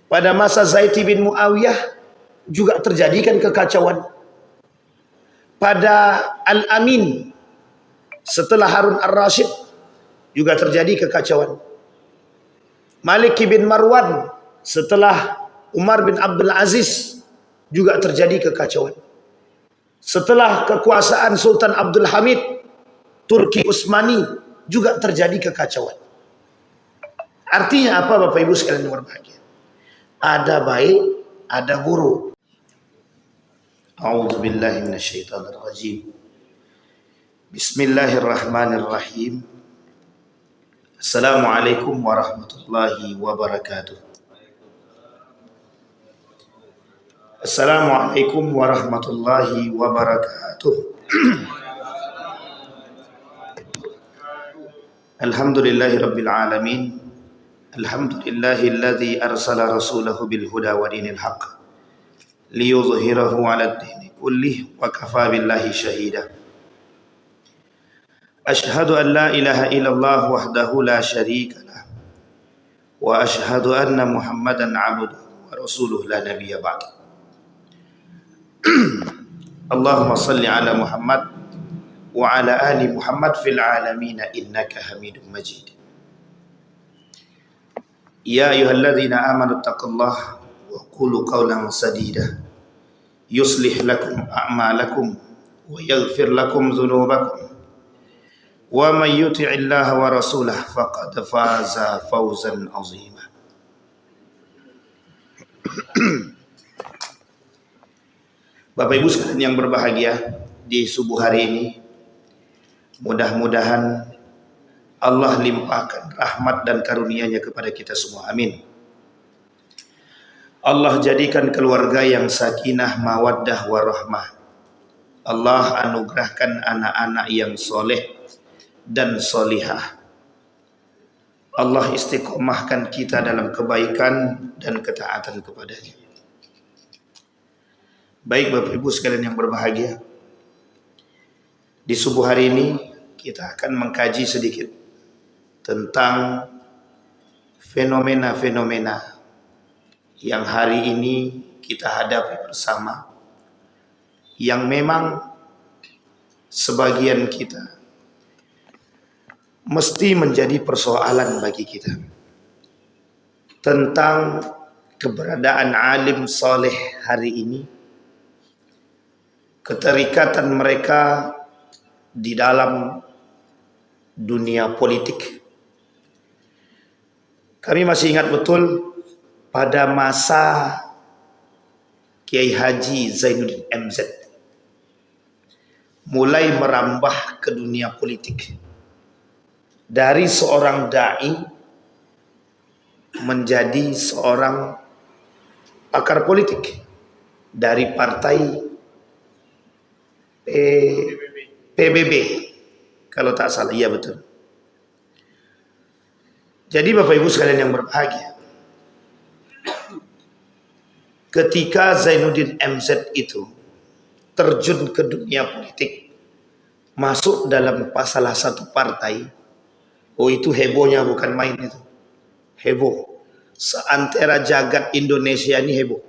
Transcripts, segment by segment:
Pada masa Zaid bin Muawiyah juga terjadikan kekacauan. Pada Al-Amin setelah Harun Ar-Rasyid juga terjadi kekacauan. Malik bin Marwan setelah Umar bin Abdul Aziz juga terjadi kekacauan. Setelah kekuasaan Sultan Abdul Hamid, Turki Utsmani juga terjadi kekacauan. Artinya apa Bapak Ibu sekalian yang berbahagia? Ada baik, ada buruk. A'udzubillahi minasyaitonirrajim. Bismillahirrahmanirrahim. Assalamualaikum warahmatullahi wabarakatuh. Assalamualaikum warahmatullahi wabarakatuh. Alhamdulillahi rabbil alamin. Alhamdulillahilladzi arsala rasulahu bil huda wa dinil haqq liyudhhirahu 'alad dini kullih wa kafa billahi shahida. Ashhadu an la ilaha illallah wahdahu la syarika lah wa ashhadu anna Muhammadan 'abduhu wa rasuluhu la nabiyya ba'd. Allahumma salli ala Muhammad wa ala ali Muhammad fil alamin innaka Hamidum Majid. Ya ayyuhalladzina amanu taqullaha wa qulu qawlan sadida yuslih lakum a'malakum wa yaghfir lakum dhunubakum wa may yuti'illaha wa rasulahu faqad faza fawzan 'azima. Bapak Ibu sekalian yang berbahagia, di subuh hari ini mudah-mudahan Allah limpahkan rahmat dan karunia-Nya kepada kita semua. Amin. Allah jadikan keluarga yang sakinah, mawaddah, warahmah. Allah anugerahkan anak-anak yang soleh dan solihah. Allah istiqomahkan kita dalam kebaikan dan ketaatan kepada-Nya. Baik Bapak Ibu sekalian yang berbahagia, di subuh hari ini kita akan mengkaji sedikit tentang fenomena-fenomena yang hari ini kita hadapi bersama, yang memang sebagian kita mesti menjadi persoalan bagi kita, tentang keberadaan alim soleh hari ini, keterikatan mereka di dalam dunia politik. Kami masih ingat betul pada masa Kiai Haji Zainuddin MZ mulai merambah ke dunia politik. Dari seorang da'i menjadi seorang pakar politik dari partai PBB kalau tak salah, iya betul. Jadi Bapak Ibu sekalian yang berbahagia, ketika Zainuddin MZ itu terjun ke dunia politik, masuk dalam salah satu partai, oh itu hebohnya bukan main itu. Heboh. Seantera jagat Indonesia ini heboh.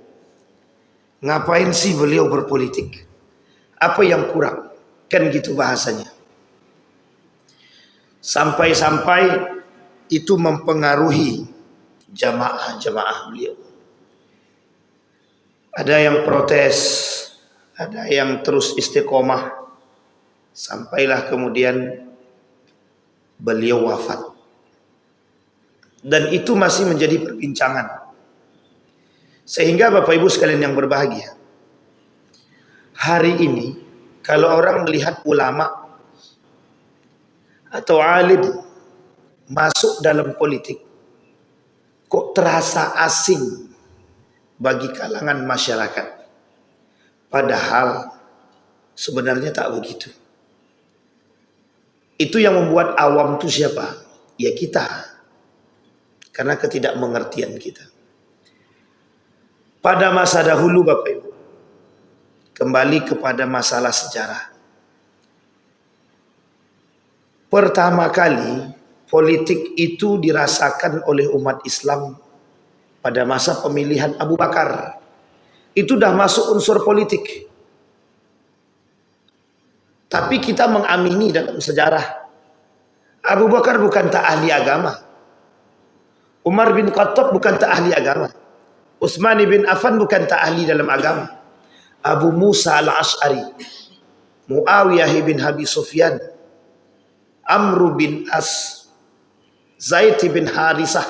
Ngapain sih beliau berpolitik? Apa yang kurang? Kan gitu bahasanya. Sampai-sampai itu mempengaruhi jamaah-jamaah beliau. Ada yang protes, ada yang terus istiqomah, sampailah kemudian beliau wafat. Dan itu masih menjadi perbincangan. Sehingga Bapak Ibu sekalian yang berbahagia, hari ini kalau orang melihat ulama atau alim masuk dalam politik, kok terasa asing bagi kalangan masyarakat. Padahal sebenarnya tak begitu. Itu yang membuat awam itu siapa? Ya kita. Karena ketidakmengertian kita. Pada masa dahulu Bapak Ibu, kembali kepada masalah sejarah. Pertama kali politik itu dirasakan oleh umat Islam pada masa pemilihan Abu Bakar. Itu dah masuk unsur politik. Tapi kita mengamini dalam sejarah, Abu Bakar bukan tak ahli agama, Umar bin Khattab bukan tak ahli agama, Utsman bin Affan bukan tak ahli dalam agama, Abu Musa al-Ash'ari, Muawiyah bin Abi Sufyan, Amr bin As, Zaid bin Harisah,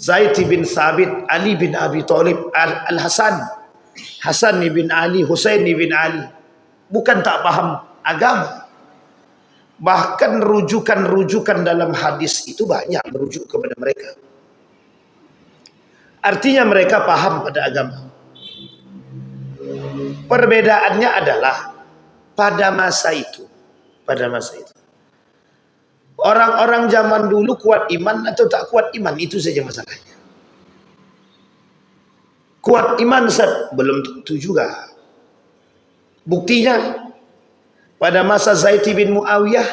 Zaid bin Sabit, Ali bin Abi Thalib, Al-Hasan, Hasan bin Ali, Husain bin Ali, bukan tak paham agama. Bahkan rujukan-rujukan dalam hadis itu banyak merujuk kepada mereka. Artinya mereka paham pada agama. Perbedaannya adalah pada masa itu, orang-orang zaman dulu kuat iman atau tak kuat iman, itu saja masalahnya. Kuat iman belum tentu juga. Buktinya pada masa Zaid bin Muawiyah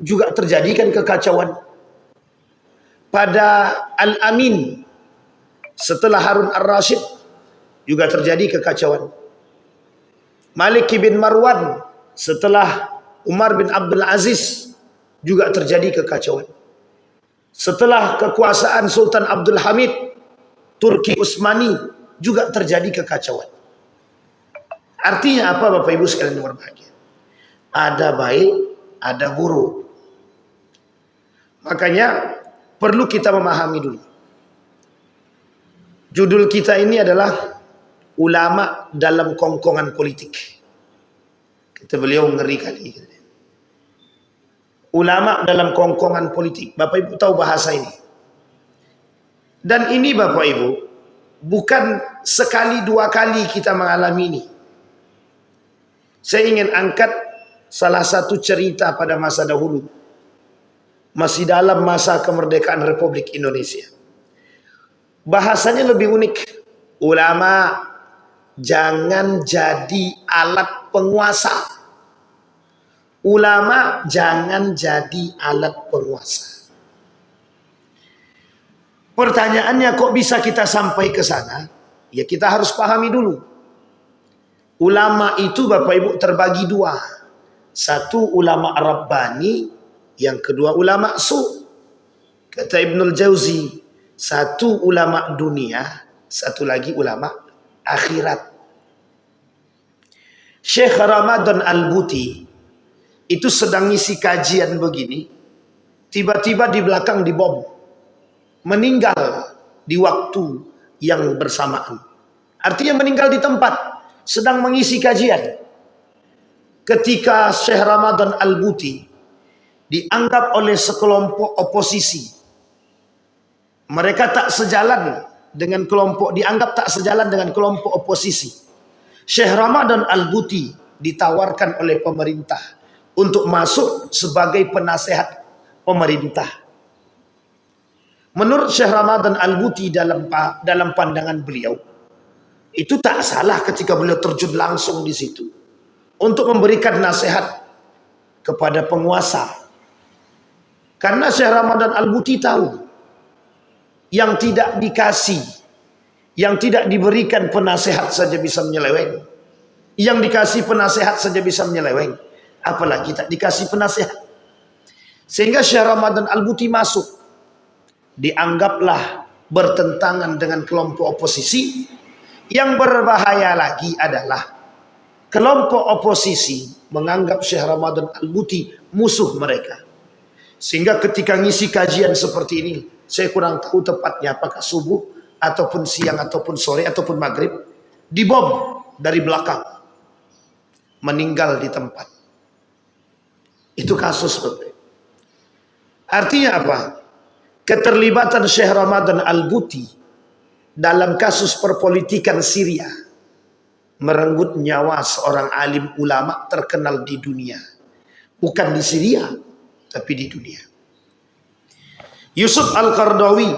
juga terjadikan kekacauan. Pada Al-Amin setelah Harun Ar-Rasyid juga terjadi kekacauan. Malik bin Marwan setelah Umar bin Abdul Aziz juga terjadi kekacauan. Setelah kekuasaan Sultan Abdul Hamid, Turki Utsmani juga terjadi kekacauan. Artinya apa Bapak Ibu sekalian yang berbahagia? Ada baik, ada buruk. Makanya perlu kita memahami dulu. Judul kita ini adalah ulama dalam kongkongan politik. Kata beliau ngeri kali. Ulama dalam kongkongan politik. Bapak Ibu tahu bahasa ini. Dan ini Bapak Ibu, bukan sekali dua kali kita mengalami ini. Saya ingin angkat salah satu cerita pada masa dahulu. Masih dalam masa kemerdekaan Republik Indonesia. Bahasanya lebih unik. Ulama jangan jadi alat penguasa. Ulama jangan jadi alat penguasa. Pertanyaannya kok bisa kita sampai ke sana? Ya kita harus pahami dulu. Ulama itu Bapak Ibu terbagi dua. Satu ulama Rabbani, yang kedua ulama su. Kata Ibnul Jauzi, satu ulama dunia, satu lagi ulama akhirat. Syekh Ramadan Al-Buti itu sedang ngisi kajian begini, tiba-tiba di belakang dibom, meninggal di waktu yang bersamaan. Artinya meninggal di tempat, sedang mengisi kajian. Ketika Syekh Ramadan Al-Buti dianggap oleh sekelompok oposisi, mereka tak sejalan dengan kelompok, dianggap tak sejalan dengan kelompok oposisi. Syekh Ramadan Al-Buti ditawarkan oleh pemerintah untuk masuk sebagai penasehat pemerintah. Menurut Syekh Ramadan Al-Buti dalam pandangan beliau, itu tak salah ketika beliau terjun langsung di situ untuk memberikan nasihat kepada penguasa. Karena Syekh Ramadan Al-Buti tahu yang tidak dikasih, yang tidak diberikan penasehat saja bisa menyeleweng. Yang dikasih penasehat saja bisa menyeleweng, apalagi tak dikasih penasehat. Sehingga Syekh Ramadan Al-Buti masuk. Dianggaplah bertentangan dengan kelompok oposisi. Yang berbahaya lagi adalah kelompok oposisi menganggap Syekh Ramadan Al-Buti musuh mereka. Sehingga ketika ngisi kajian seperti ini, saya kurang tahu tepatnya apakah subuh ataupun siang ataupun sore ataupun maghrib, dibom dari belakang, meninggal di tempat. Itu kasus. Artinya apa? Keterlibatan Syekh Ramadan Al-Buti dalam kasus perpolitikan Syria merenggut nyawa seorang alim ulama terkenal di dunia. Bukan di Syria, tapi di dunia. Yusuf Al-Qaradawi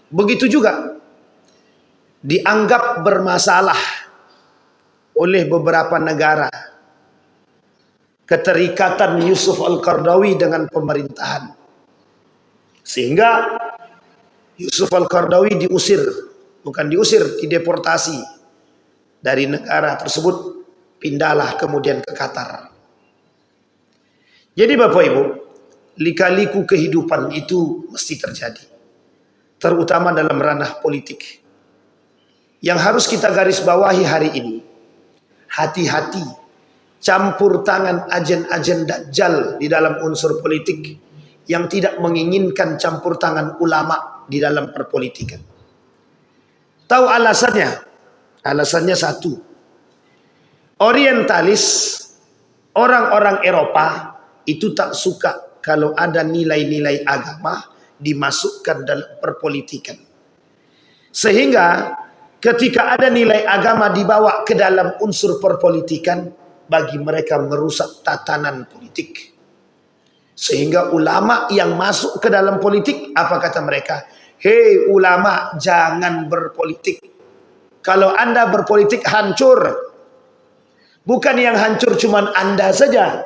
begitu juga dianggap bermasalah oleh beberapa negara. Keterikatan Yusuf Al-Qaradawi dengan pemerintahan. Sehingga Yusuf Al-Qaradawi diusir, bukan diusir, dideportasi dari negara tersebut, pindahlah kemudian ke Qatar. Jadi Bapak Ibu, lika-liku kehidupan itu mesti terjadi, terutama dalam ranah politik. Yang harus kita garis bawahi hari ini, hati-hati campur tangan ajen-ajen Dajjal di dalam unsur politik yang tidak menginginkan campur tangan ulama di dalam perpolitikan. Tahu alasannya? Alasannya satu. Orientalis, orang-orang Eropa itu tak suka kalau ada nilai-nilai agama dimasukkan dalam perpolitikan. Sehingga ketika ada nilai agama dibawa ke dalam unsur perpolitikan, bagi mereka merusak tatanan politik. Sehingga ulama yang masuk ke dalam politik, apa kata mereka? Hei ulama, jangan berpolitik. Kalau Anda berpolitik hancur. Bukan yang hancur cuman Anda saja,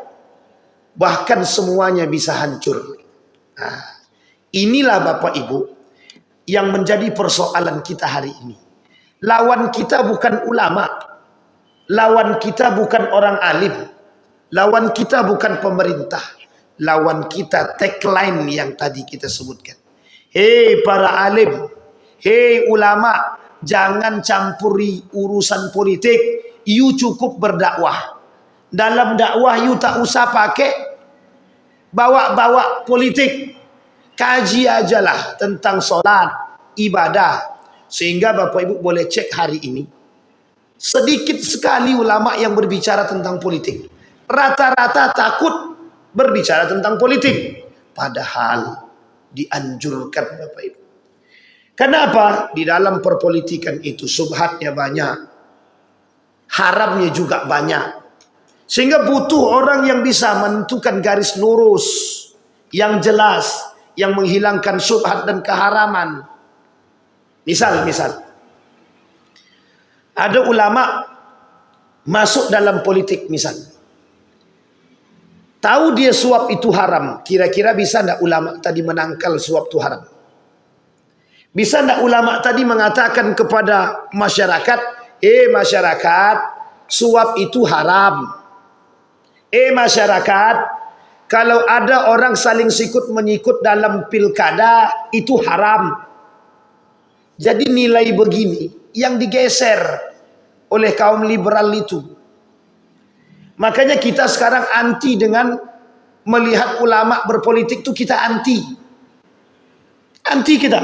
bahkan semuanya bisa hancur. Nah, inilah Bapak Ibu yang menjadi persoalan kita hari ini. Lawan kita bukan ulama, lawan kita bukan orang alim, lawan kita bukan pemerintah, lawan kita tagline yang tadi kita sebutkan. Hei para alim, hei ulama, jangan campuri urusan politik, you cukup berdakwah. Dalam dakwah you tak usah pakai bawa-bawa politik, kaji ajalah tentang sholat, ibadah. Sehingga Bapak Ibu boleh cek hari ini, sedikit sekali ulama yang berbicara tentang politik. Rata-rata takut berbicara tentang politik. Padahal dianjurkan Bapak Ibu. Kenapa? Di dalam perpolitikan itu subhatnya banyak, haramnya juga banyak. Sehingga butuh orang yang bisa menentukan garis lurus yang jelas, yang menghilangkan subhat dan keharaman. Misal ada ulama masuk dalam politik, misal tahu dia suap itu haram, kira-kira bisa enggak ulama tadi menangkal suap itu haram? Bisa enggak ulama tadi mengatakan kepada masyarakat, masyarakat, suap itu haram. Masyarakat, kalau ada orang saling sikut menyikut dalam pilkada itu haram. Jadi nilai begini yang digeser oleh kaum liberal itu. Makanya kita sekarang anti dengan melihat ulama berpolitik itu, kita anti. Anti kita.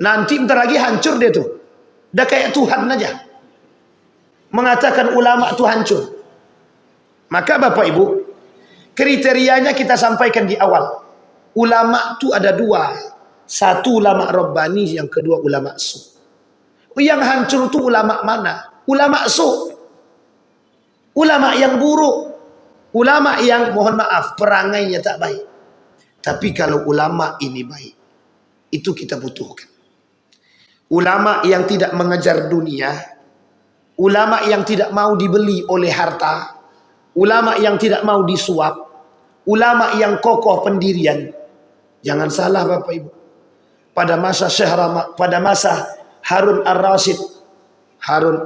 Nanti bentar lagi hancur dia tuh. Udah kayak Tuhan aja. Mengatakan ulama itu hancur. Maka Bapak Ibu, kriterianya kita sampaikan di awal. Ulama itu ada dua. Satu ulama Rabbani, yang kedua ulama su. Yang hancur itu ulama mana? Ulama su. Ulama yang buruk. Ulama yang mohon maaf perangainya tak baik. Tapi kalau ulama ini baik, itu kita butuhkan. Ulama yang tidak mengejar dunia, ulama yang tidak mau dibeli oleh harta, ulama yang tidak mau disuap, ulama yang kokoh pendirian. Jangan salah Bapak Ibu. Pada masa pada masa Harun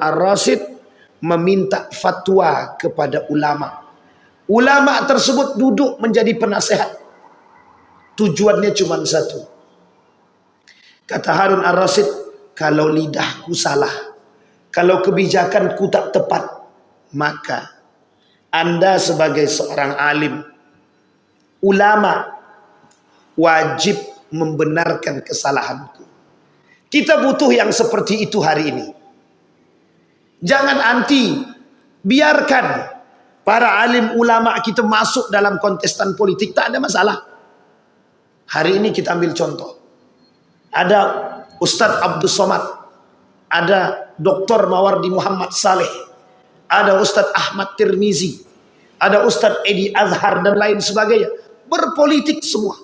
Ar-Rasyid meminta fatwa kepada ulama. Ulama tersebut duduk menjadi penasehat. Tujuannya cuma satu. Kata Harun Ar-Rasyid, kalau lidahku salah, kalau kebijakanku tak tepat, maka Anda sebagai seorang alim, ulama, wajib membenarkan kesalahanku. Kita butuh yang seperti itu hari ini. Jangan anti, biarkan para alim ulama kita masuk dalam kontestan politik, tak ada masalah. Hari ini kita ambil contoh. Ada Ustadz Abdul Somad, ada Dr. Mawardi Muhammad Saleh, ada Ustadz Ahmad Tirmizi, ada Ustadz Edi Azhar dan lain sebagainya. Berpolitik semua.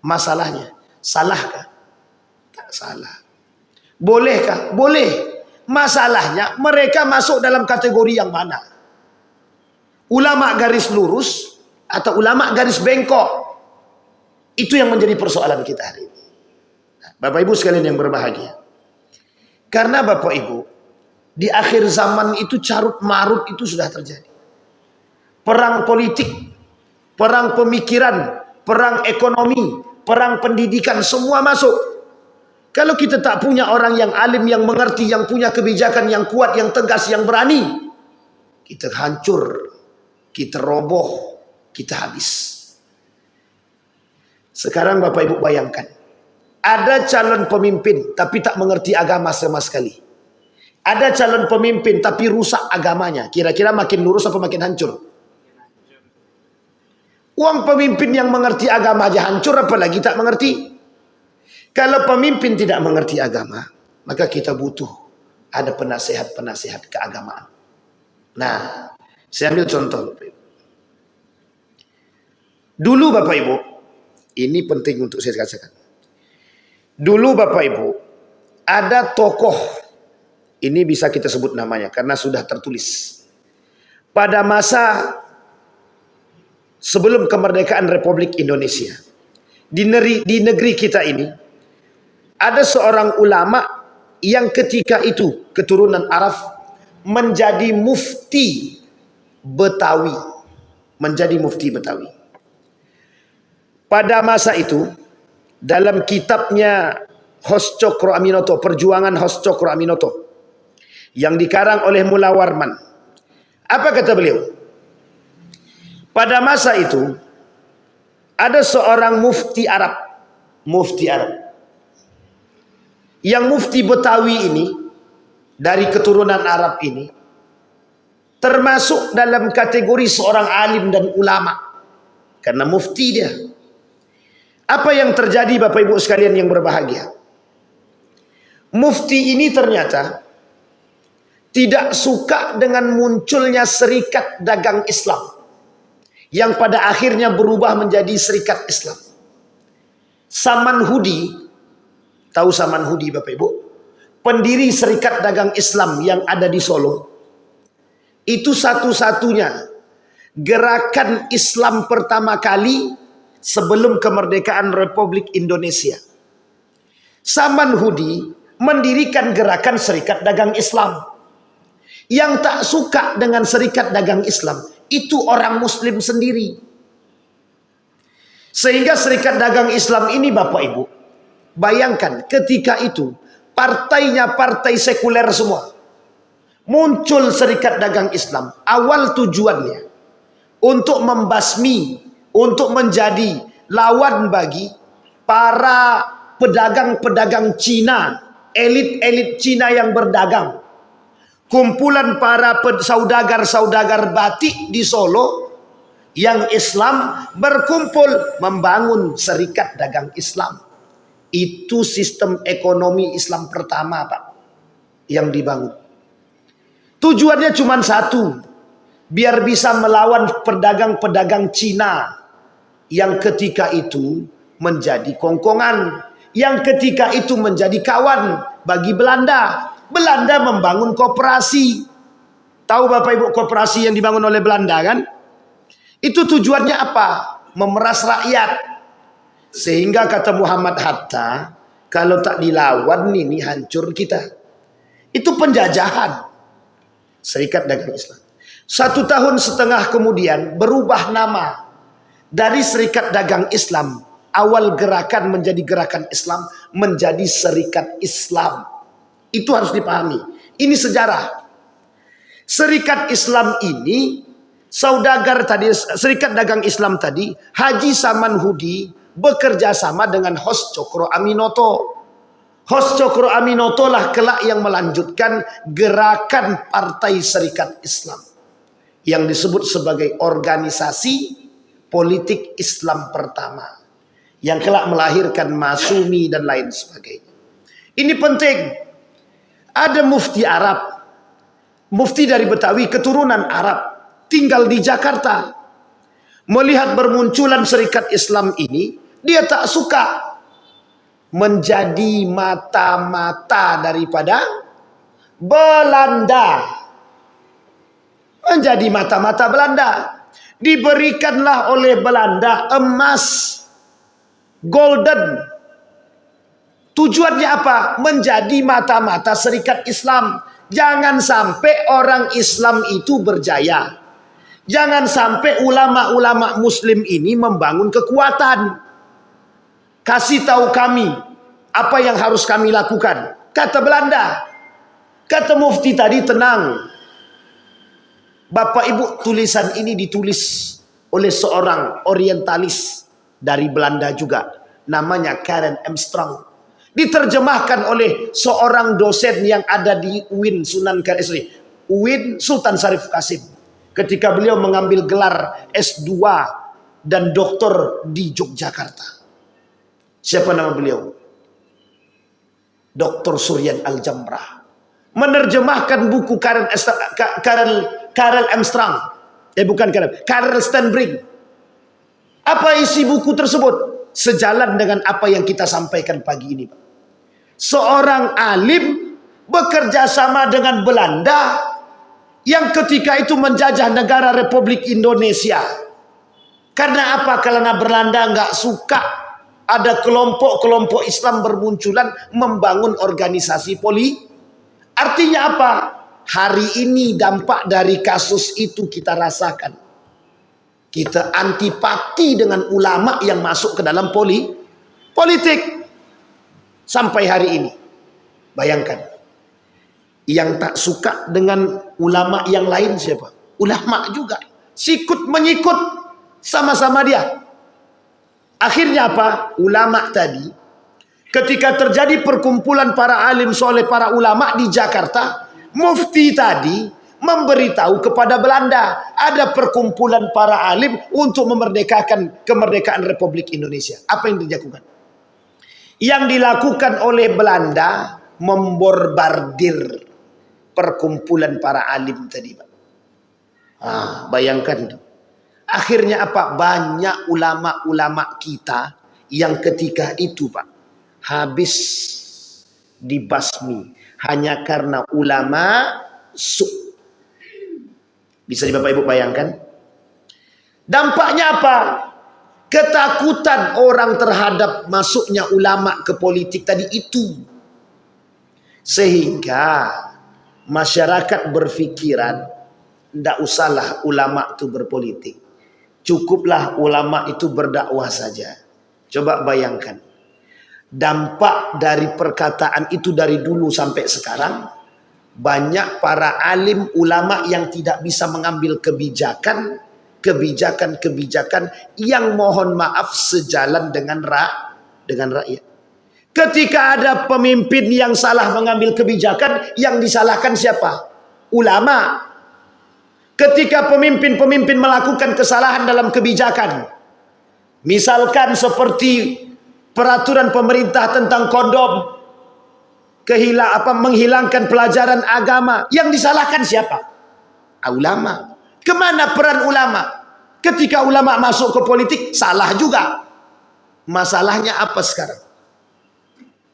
Masalahnya, salahkah? Tak salah. Bolehkah? Boleh. Masalahnya, mereka masuk dalam kategori yang mana? Ulama garis lurus atau ulama garis bengkok? Itu yang menjadi persoalan kita hari ini. Bapak Ibu sekalian yang berbahagia. Karena Bapak Ibu, di akhir zaman itu carut marut itu sudah terjadi. Perang politik, perang pemikiran, perang ekonomi, perang pendidikan, semua masuk. Kalau kita tak punya orang yang alim, yang mengerti, yang punya kebijakan, yang kuat, yang tegas, yang berani, kita hancur, kita roboh, kita habis. Sekarang Bapak Ibu bayangkan, ada calon pemimpin tapi tak mengerti agama sama sekali. Ada calon pemimpin tapi rusak agamanya. Kira-kira makin lurus apa makin hancur? Uang pemimpin yang mengerti agama aja hancur, apalagi tak mengerti. Kalau pemimpin tidak mengerti agama, maka kita butuh ada penasehat-penasehat keagamaan. Nah, saya ambil contoh Bapak Ibu. Dulu Bapak Ibu, ini penting untuk saya katakan. Dulu Bapak Ibu, ada tokoh, ini bisa kita sebut namanya karena sudah tertulis. Pada masa sebelum kemerdekaan Republik Indonesia, di negeri kita ini, ada seorang ulama yang ketika itu keturunan Arab menjadi mufti Betawi. Menjadi mufti Betawi. Pada masa itu, dalam kitabnya Hos Cokro Aminoto, Perjuangan Hos Cokro Aminoto, yang dikarang oleh Mullah Warman, apa kata beliau? Pada masa itu, ada seorang mufti Arab. Mufti Arab. Yang mufti Betawi ini, dari keturunan Arab ini, termasuk dalam kategori seorang alim dan ulama. Karena mufti dia. Apa yang terjadi Bapak Ibu sekalian yang berbahagia? Mufti ini ternyata tidak suka dengan munculnya Serikat Dagang Islam, yang pada akhirnya berubah menjadi Serikat Islam. Saman Hudi, tahu Saman Hudi Bapak Ibu? Pendiri Serikat Dagang Islam yang ada di Solo. Itu satu-satunya gerakan Islam pertama kali sebelum kemerdekaan Republik Indonesia. Saman Hudi mendirikan gerakan Serikat Dagang Islam. Yang tak suka dengan Serikat Dagang Islam itu orang Muslim sendiri. Sehingga Serikat Dagang Islam ini Bapak Ibu, bayangkan ketika itu partainya partai sekuler semua. Muncul Serikat Dagang Islam. Awal tujuannya untuk membasmi, untuk menjadi lawan bagi para pedagang-pedagang Cina, elit-elit Cina yang berdagang. Kumpulan para saudagar-saudagar batik di Solo yang Islam berkumpul membangun Serikat Dagang Islam. Itu sistem ekonomi Islam pertama Pak yang dibangun. Tujuannya cuma satu, biar bisa melawan pedagang-pedagang Cina yang ketika itu menjadi kongkongan, yang ketika itu menjadi kawan bagi Belanda. Belanda membangun koperasi. Tahu Bapak Ibu koperasi yang dibangun oleh Belanda kan? Itu tujuannya apa? Memeras rakyat. Sehingga kata Muhammad Hatta, kalau tak dilawan ini hancur kita. Itu penjajahan. Serikat Dagang Islam. 1,5 tahun kemudian berubah nama dari Serikat Dagang Islam. Awal gerakan menjadi Gerakan Islam, menjadi Serikat Islam. Itu harus dipahami. Ini sejarah. Serikat Islam ini, saudagar tadi, Serikat Dagang Islam tadi, Haji Saman Hudi bekerja sama dengan Hos Cokro Aminoto. Hos Cokro Aminoto lah kelak yang melanjutkan gerakan Partai Serikat Islam yang disebut sebagai organisasi politik Islam pertama, yang kelak melahirkan Masumi dan lain sebagainya. Ini penting. Ada mufti Arab, mufti dari Betawi, keturunan Arab, tinggal di Jakarta. Melihat bermunculan Serikat Islam ini, dia tak suka. Menjadi mata-mata daripada Belanda. Menjadi mata-mata Belanda. Diberikanlah oleh Belanda emas, golden, Tujuannya apa? Menjadi mata-mata Serikat Islam. Jangan sampai orang Islam itu berjaya. Jangan sampai ulama-ulama Muslim ini membangun kekuatan. Kasih tahu kami apa yang harus kami lakukan. Kata Belanda, kata Mufti tadi, tenang. Bapak Ibu, tulisan ini ditulis oleh seorang orientalis dari Belanda juga. Namanya Karen Armstrong. Diterjemahkan oleh seorang dosen yang ada di UIN Sultan Syarif Qasim. Ketika beliau mengambil gelar S2 dan doktor di Yogyakarta. Siapa nama beliau? Dr. Suryan Al-Jamrah. Menerjemahkan buku Karel Armstrong. Karel Stenbrink. Apa isi buku tersebut? Sejalan dengan apa yang kita sampaikan pagi ini, Pak. Seorang alim bekerja sama dengan Belanda yang ketika itu menjajah negara Republik Indonesia. Karena apa? Karena Belanda nggak suka ada kelompok-kelompok Islam bermunculan membangun organisasi Artinya apa? Hari ini dampak dari kasus itu kita rasakan. Kita antipati dengan ulama yang masuk ke dalam politik. Sampai hari ini. Bayangkan. Yang tak suka dengan ulama yang lain siapa? Ulama juga. Sikut menyikut sama-sama dia. Akhirnya apa? Ulama tadi, ketika terjadi perkumpulan para alim soleh, para ulama di Jakarta, Mufti tadi memberitahu kepada Belanda ada perkumpulan para alim untuk memerdekakan kemerdekaan Republik Indonesia. Apa yang dilakukan? Yang dilakukan oleh Belanda membombardir perkumpulan para alim tadi, Pak. Bayangkan itu. Akhirnya apa? Banyak ulama-ulama kita yang ketika itu, Pak, habis dibasmi hanya karena ulama Bisa Bapak Ibu bayangkan? Dampaknya apa? Ketakutan orang terhadap masuknya ulama ke politik tadi itu. Sehingga masyarakat berpikiran, tidak usahlah ulama itu berpolitik. Cukuplah ulama itu berdakwah saja. Coba bayangkan. Dampak dari perkataan itu dari dulu sampai sekarang. Banyak para alim ulama yang tidak bisa mengambil kebijakan yang mohon maaf sejalan dengan rakyat. Ketika ada pemimpin yang salah mengambil kebijakan, yang disalahkan siapa? Ulama. Ketika pemimpin-pemimpin melakukan kesalahan dalam kebijakan, misalkan seperti peraturan pemerintah tentang kondom, menghilangkan pelajaran agama, yang disalahkan siapa? Ulama. Kemana peran ulama? Ketika ulama masuk ke politik, salah juga. Masalahnya apa sekarang?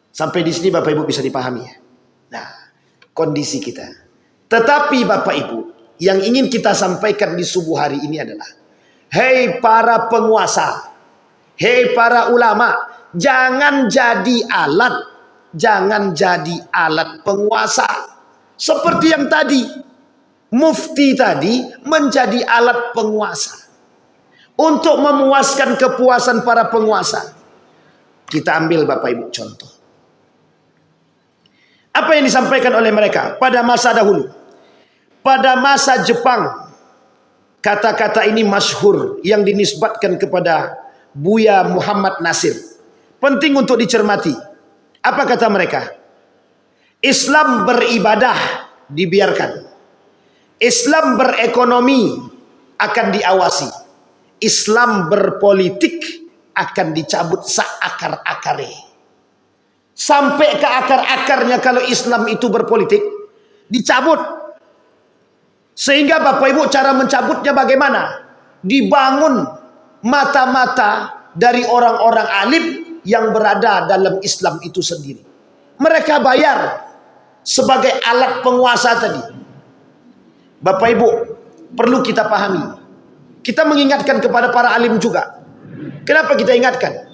Sampai di sini Bapak Ibu bisa dipahami ya. Nah, kondisi kita. Tetapi Bapak Ibu, yang ingin kita sampaikan di subuh hari ini adalah, hei para penguasa, hei para ulama, jangan jadi alat penguasa. Seperti yang tadi, Mufti tadi menjadi alat penguasa untuk memuaskan kepuasan para penguasa. Kita ambil Bapak Ibu contoh. Apa yang disampaikan oleh mereka pada masa dahulu? Pada masa Jepang, kata-kata ini masyhur yang dinisbatkan kepada Buya Muhammad Nasir. Penting untuk dicermati. Apa kata mereka? Islam beribadah dibiarkan. Islam berekonomi akan diawasi. Islam berpolitik akan dicabut seakar-akare. Sampai ke akar-akarnya kalau Islam itu berpolitik, dicabut. Sehingga Bapak Ibu cara mencabutnya bagaimana? Dibangun mata-mata dari orang-orang alim yang berada dalam Islam itu sendiri. Mereka bayar sebagai alat penguasa tadi. Bapak Ibu, perlu kita pahami. Kita mengingatkan kepada para alim juga. Kenapa kita ingatkan?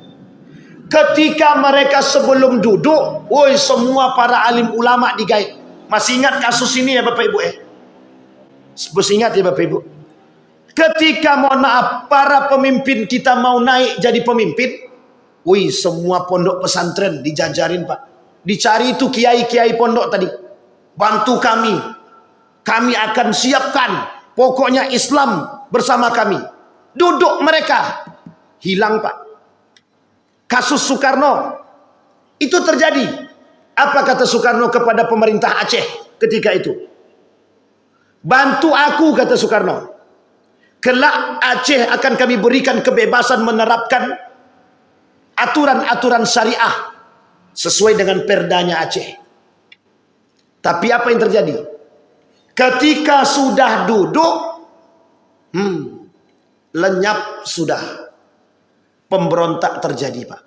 Ketika mereka sebelum duduk, woi semua para alim ulama digaib. Masih ingat kasus ini ya Bapak Ibu ya? Masih ingat ya Bapak Ibu? Ketika mohon maaf para pemimpin kita mau naik jadi pemimpin, woi semua pondok pesantren dijajarin Pak. Dicari itu kiai-kiai pondok tadi. Bantu kami. Kami akan siapkan. Pokoknya Islam bersama kami. Duduk mereka. Hilang Pak. Kasus Soekarno. Itu terjadi. Apa kata Soekarno kepada pemerintah Aceh ketika itu? Bantu aku kata Soekarno. Kelak Aceh akan kami berikan kebebasan menerapkan aturan-aturan syariah sesuai dengan perdanya Aceh. Tapi apa yang terjadi? Ketika sudah duduk, lenyap sudah. Pemberontak terjadi Pak.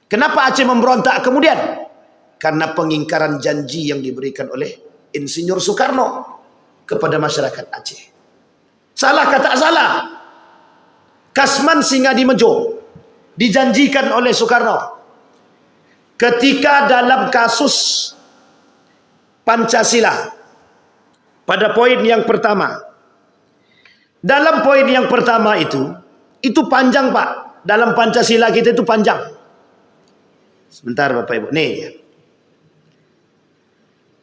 Kenapa Aceh memberontak kemudian? Karena pengingkaran janji yang diberikan oleh Insinyur Soekarno kepada masyarakat Aceh. Salah kata salah. Kasman Singadimejo dijanjikan oleh Soekarno ketika dalam kasus Pancasila pada poin yang pertama. Dalam poin yang pertama itu panjang Pak. Dalam Pancasila kita itu panjang. Sebentar Bapak Ibu. Nih ya.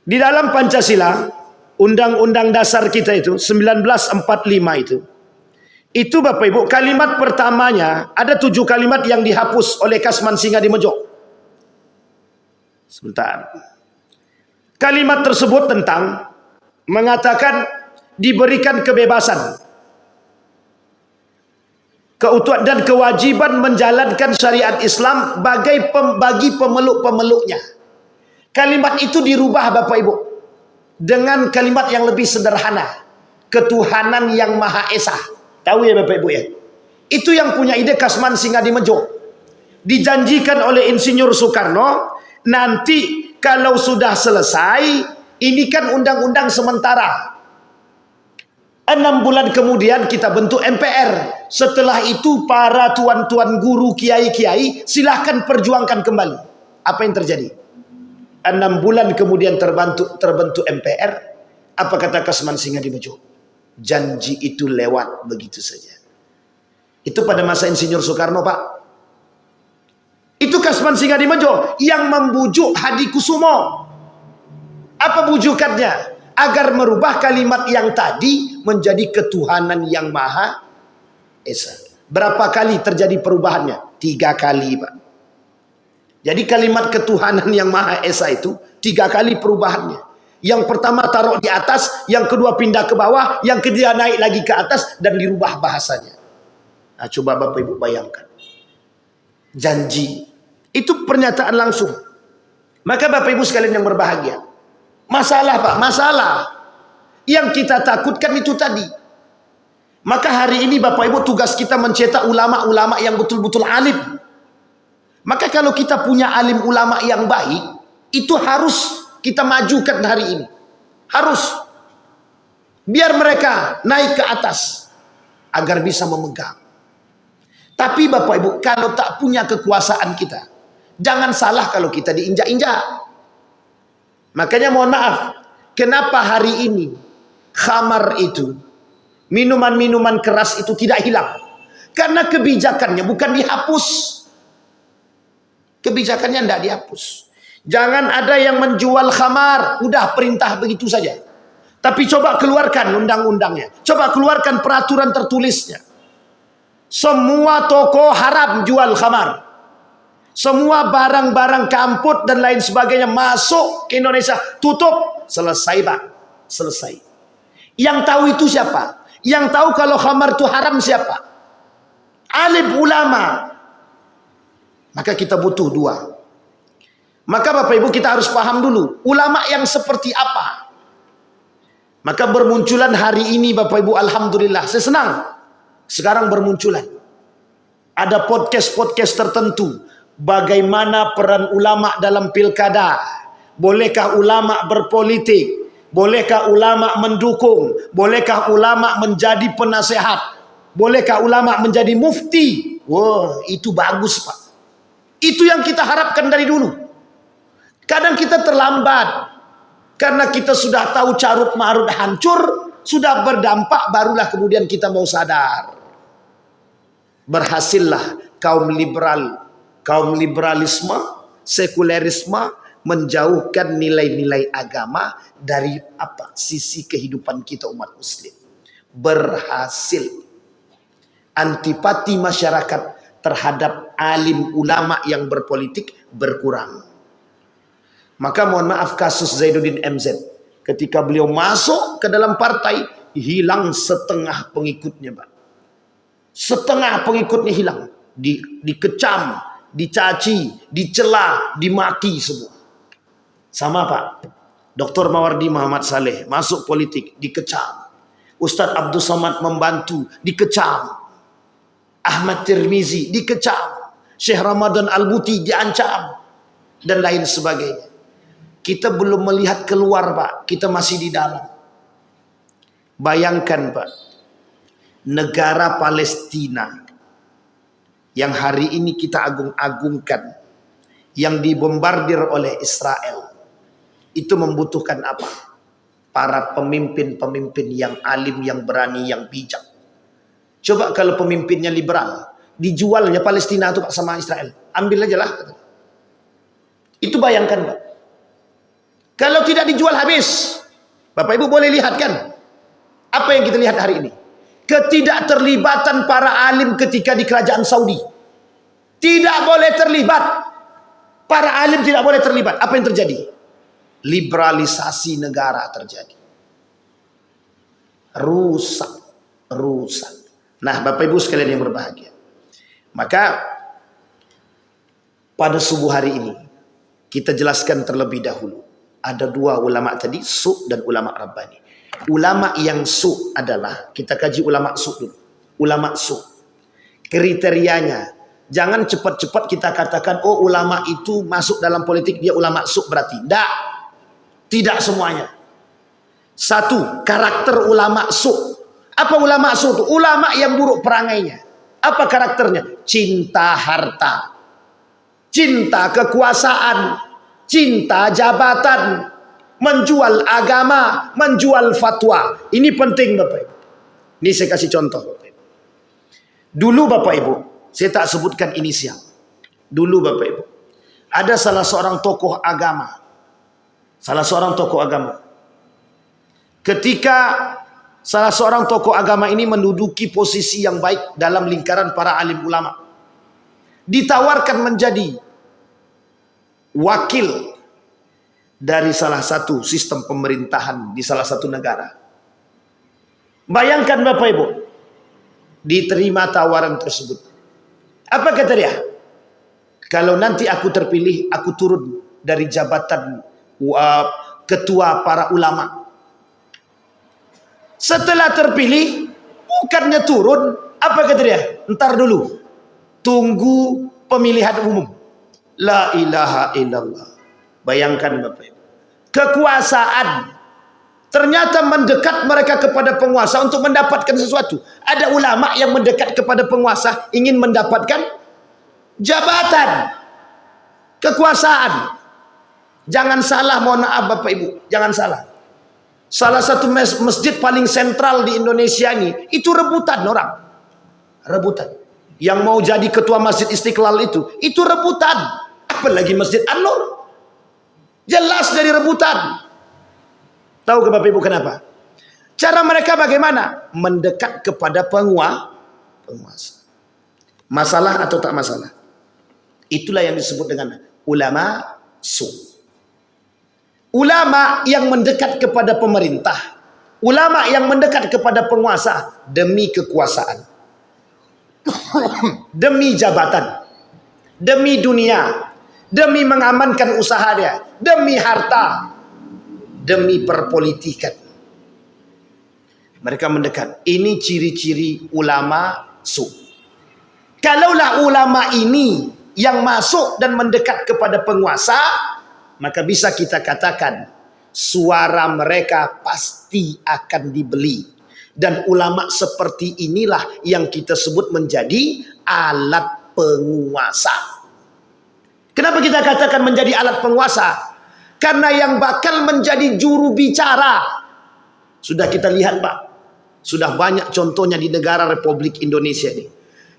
Di dalam Pancasila, Undang-Undang Dasar kita itu 1945 itu Bapak Ibu, kalimat pertamanya ada 7 kalimat yang dihapus oleh Kasman Singadimejo. Sebentar. Kalimat tersebut tentang mengatakan diberikan kebebasan, keutuhan dan kewajiban menjalankan syariat Islam bagi pemeluk-pemeluknya. Kalimat itu dirubah Bapak Ibu dengan kalimat yang lebih sederhana. Ketuhanan yang Maha Esa. Tahu ya Bapak Ibu ya? Itu yang punya ide Kasman Singadimejo. Dijanjikan oleh Insinyur Soekarno, nanti kalau sudah selesai, ini kan undang-undang sementara. 6 bulan kemudian kita bentuk MPR. Setelah itu para tuan-tuan guru, kiai-kiai silahkan perjuangkan kembali. Apa yang terjadi? 6 bulan kemudian terbentuk MPR. Apa kata Kasman Singadimejo? Janji itu lewat begitu saja. Itu pada masa Insinyur Soekarno Pak. Itu Kasman Singadimejo yang membujuk Hadikusumo. Apa bujukannya? Agar merubah kalimat yang tadi menjadi ketuhanan yang Maha Esa. Berapa kali terjadi perubahannya? 3 kali Pak. Jadi kalimat ketuhanan yang Maha Esa itu 3 kali perubahannya. Yang pertama taruh di atas, yang kedua pindah ke bawah, yang ketiga naik lagi ke atas dan dirubah bahasanya. Nah, coba Bapak Ibu bayangkan. Janji. Itu pernyataan langsung. Maka Bapak Ibu sekalian yang berbahagia. Masalah Pak, masalah. Yang kita takutkan itu tadi. Maka hari ini Bapak Ibu tugas kita mencetak ulama-ulama yang betul-betul alim. Maka kalau kita punya alim ulama yang baik, itu harus kita majukan hari ini. Harus. Biar mereka naik ke atas. Agar bisa memegang. Tapi Bapak Ibu, kalau tak punya kekuasaan kita, jangan salah kalau kita diinjak-injak. Makanya mohon maaf, kenapa hari ini khamar itu, minuman-minuman keras itu tidak hilang? Karena kebijakannya bukan dihapus. Kebijakannya tidak dihapus. Jangan ada yang menjual khamar, udah perintah begitu saja. Tapi coba keluarkan undang-undangnya. Coba keluarkan peraturan tertulisnya. Semua toko haram jual khamar. Semua barang-barang kamput dan lain sebagainya masuk ke Indonesia. Tutup. Selesai Pak. Selesai. Yang tahu itu siapa? Yang tahu kalau khamar itu haram siapa? Alim ulama. Maka kita butuh 2. Maka Bapak Ibu kita harus paham dulu. Ulama yang seperti apa? Maka bermunculan hari ini Bapak Ibu, alhamdulillah. Saya senang. Sekarang bermunculan. Ada podcast-podcast tertentu. Bagaimana peran ulama dalam pilkada? Bolehkah ulama berpolitik? Bolehkah ulama mendukung? Bolehkah ulama menjadi penasehat? Bolehkah ulama menjadi mufti? Wah, itu bagus Pak. Itu yang kita harapkan dari dulu. Kadang kita terlambat karena kita sudah tahu carut marut hancur, sudah berdampak, barulah kemudian kita mau sadar. Berhasillah kaum liberalisme, sekulerisme menjauhkan nilai-nilai agama dari sisi kehidupan kita umat muslim. Berhasil. Antipati masyarakat terhadap alim ulama yang berpolitik berkurang. Maka mohon maaf, kasus Zainuddin MZ, ketika beliau masuk ke dalam partai, hilang setengah pengikutnya, Pak. Setengah pengikutnya hilang. Dikecam, dicaci, dicela, dimaki semua. Sama, Pak. Dr. Mawardi Muhammad Saleh masuk politik, dikecam. Ustadz Abdul Somad membantu, dikecam. Ahmad Tirmizi dikecam. Syekh Ramadan Al-Buti diancam. Dan lain sebagainya. Kita belum melihat keluar, Pak. Kita masih di dalam. Bayangkan, Pak. Negara Palestina yang hari ini kita agung-agungkan, yang dibombardir oleh Israel, itu membutuhkan apa? Para pemimpin-pemimpin yang alim, yang berani, yang bijak. Coba kalau pemimpinnya liberal, dijualnya Palestina itu, Pak, sama Israel. Ambil aja lah. Itu bayangkan, Pak. Kalau tidak dijual habis. Bapak Ibu boleh lihat kan? Apa yang kita lihat hari ini? Ketidakterlibatan para alim ketika di kerajaan Saudi. Tidak boleh terlibat. Para alim tidak boleh terlibat. Apa yang terjadi? Liberalisasi negara terjadi. Rusak. Rusak. Nah, Bapak Ibu sekalian yang berbahagia. Maka pada subuh hari ini kita jelaskan terlebih dahulu. Ada dua ulama tadi, su' dan ulama rabbani. Ulama yang su' adalah, kita kaji ulama su' dulu. Ulama su'. Kriterianya, jangan cepat-cepat kita katakan, oh ulama itu masuk dalam politik, dia ulama su' berarti. Tidak. Tidak semuanya. Satu, karakter ulama su'. Apa ulama su' itu? Ulama yang buruk perangainya. Apa karakternya? Cinta harta. Cinta kekuasaan. Cinta jabatan, menjual agama, menjual fatwa. Ini penting, Bapak Ibu. Ini saya kasih contoh, Bapak Ibu. Dulu, Bapak Ibu, saya tak sebutkan inisial. Dulu, Bapak Ibu, ada salah seorang tokoh agama. Salah seorang tokoh agama. Ketika salah seorang tokoh agama ini menduduki posisi yang baik dalam lingkaran para alim ulama, ditawarkan menjadi wakil dari salah satu sistem pemerintahan di salah satu negara. Bayangkan, Bapak Ibu, diterima tawaran tersebut. Apa kata dia? Kalau nanti aku terpilih, aku turun dari jabatan ketua para ulama. Setelah terpilih, bukannya turun, apa kata dia? Ntar dulu, tunggu pemilihan umum. La ilaha illallah. Bayangkan, Bapak Ibu. Kekuasaan ternyata mendekat mereka kepada penguasa untuk mendapatkan sesuatu. Ada ulama yang mendekat kepada penguasa ingin mendapatkan jabatan, kekuasaan. Jangan salah, mohon maaf Bapak Ibu, jangan salah. Salah satu masjid paling sentral di Indonesia ini, itu rebutan orang. Rebutan. Yang mau jadi ketua Masjid Istiqlal itu rebutan. Apalagi Masjid An-Nur. Jelas dari rebutan. Tahu ke Bapak Ibu kenapa? Cara mereka bagaimana? Mendekat kepada penguasa. Masalah atau tak masalah? Itulah yang disebut dengan ulama su. Ulama yang mendekat kepada pemerintah. Ulama yang mendekat kepada penguasa demi kekuasaan. Demi jabatan. Demi dunia. Demi mengamankan usaha dia, demi harta, demi perpolitikan. Mereka mendekat. Ini ciri-ciri ulama su. Kalaulah ulama ini yang masuk dan mendekat kepada penguasa, maka bisa kita katakan suara mereka pasti akan dibeli. Dan ulama seperti inilah yang kita sebut menjadi alat penguasa. Kenapa kita katakan menjadi alat penguasa? Karena yang bakal menjadi juru bicara, sudah kita lihat Pak, sudah banyak contohnya di negara Republik Indonesia ini.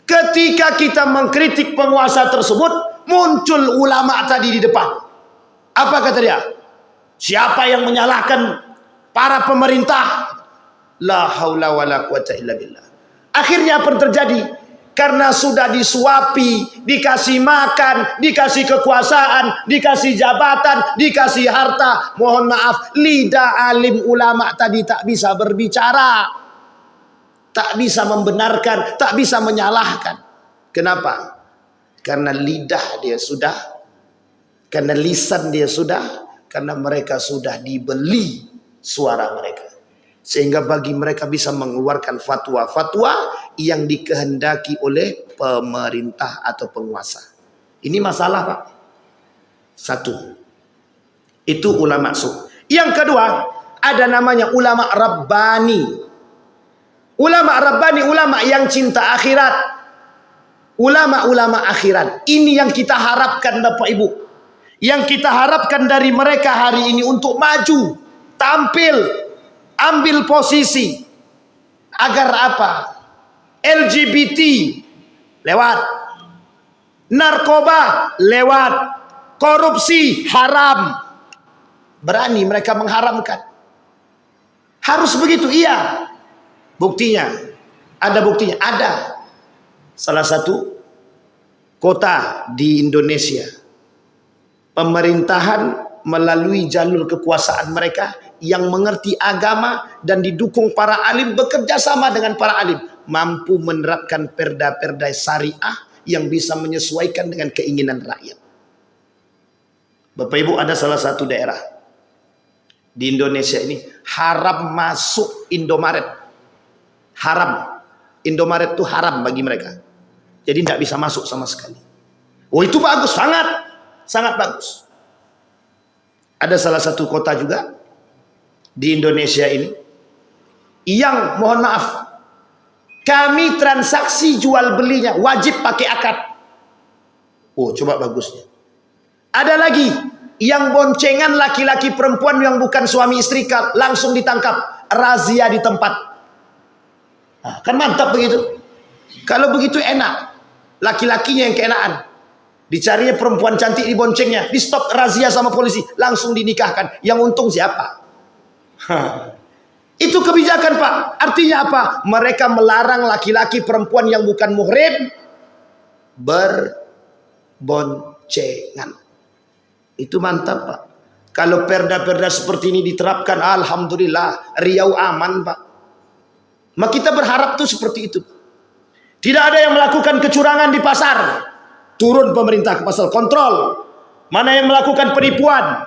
Ketika kita mengkritik penguasa tersebut, muncul ulama tadi di depan. Apa kata dia? Siapa yang menyalahkan para pemerintah? La haula wala quwata illa billah. Akhirnya apa yang terjadi? Karena sudah disuapi, dikasih makan, dikasih kekuasaan, dikasih jabatan, dikasih harta. Mohon maaf, lidah alim ulama tadi tak bisa berbicara, tak bisa membenarkan, tak bisa menyalahkan. Kenapa? Karena lidah dia sudah, karena lisan dia sudah, karena mereka sudah dibeli suara mereka. Sehingga bagi mereka bisa mengeluarkan fatwa-fatwa yang dikehendaki oleh pemerintah atau penguasa. Ini masalah Pak. Satu, itu ulama su. Yang kedua, ada namanya ulama Rabbani. Ulama Rabbani, ulama yang cinta akhirat. Ulama-ulama akhirat. Ini yang kita harapkan Bapak Ibu. Yang kita harapkan dari mereka hari ini untuk maju, tampil, ambil posisi. Agar apa? LGBT lewat, narkoba lewat, korupsi haram. Berani mereka mengharamkan. Harus begitu, iya. Buktinya, ada buktinya, ada. Salah satu kota di Indonesia, pemerintahan melalui jalur kekuasaan mereka yang mengerti agama dan didukung para alim, bekerja sama dengan para alim, mampu menerapkan perda-perda syariah yang bisa menyesuaikan dengan keinginan rakyat. Bapak Ibu, ada salah satu daerah di Indonesia ini haram masuk Indomaret. Haram. Indomaret itu haram bagi mereka. Jadi tidak bisa masuk sama sekali. Oh, itu bagus, sangat bagus. Ada salah satu kota juga di Indonesia ini yang, mohon maaf, kami transaksi jual belinya wajib pakai akad. Oh, coba bagusnya. Ada lagi yang boncengan laki-laki perempuan yang bukan suami istri langsung ditangkap, razia di tempat. Nah, kan mantap begitu. Kalau begitu enak, laki-lakinya yang keenaan. Dicarinya perempuan cantik diboncengnya, di stop razia sama polisi, langsung dinikahkan. Yang untung siapa? Itu kebijakan Pak. Artinya apa? Mereka melarang laki-laki perempuan yang bukan muhrim berboncengan. Itu mantap Pak. Kalau perda-perda seperti ini diterapkan, alhamdulillah, Riau aman Pak. Maka kita berharap tuh seperti itu. Tidak ada yang melakukan kecurangan di pasar, turun pemerintah ke pasar, kontrol. Mana yang melakukan penipuan,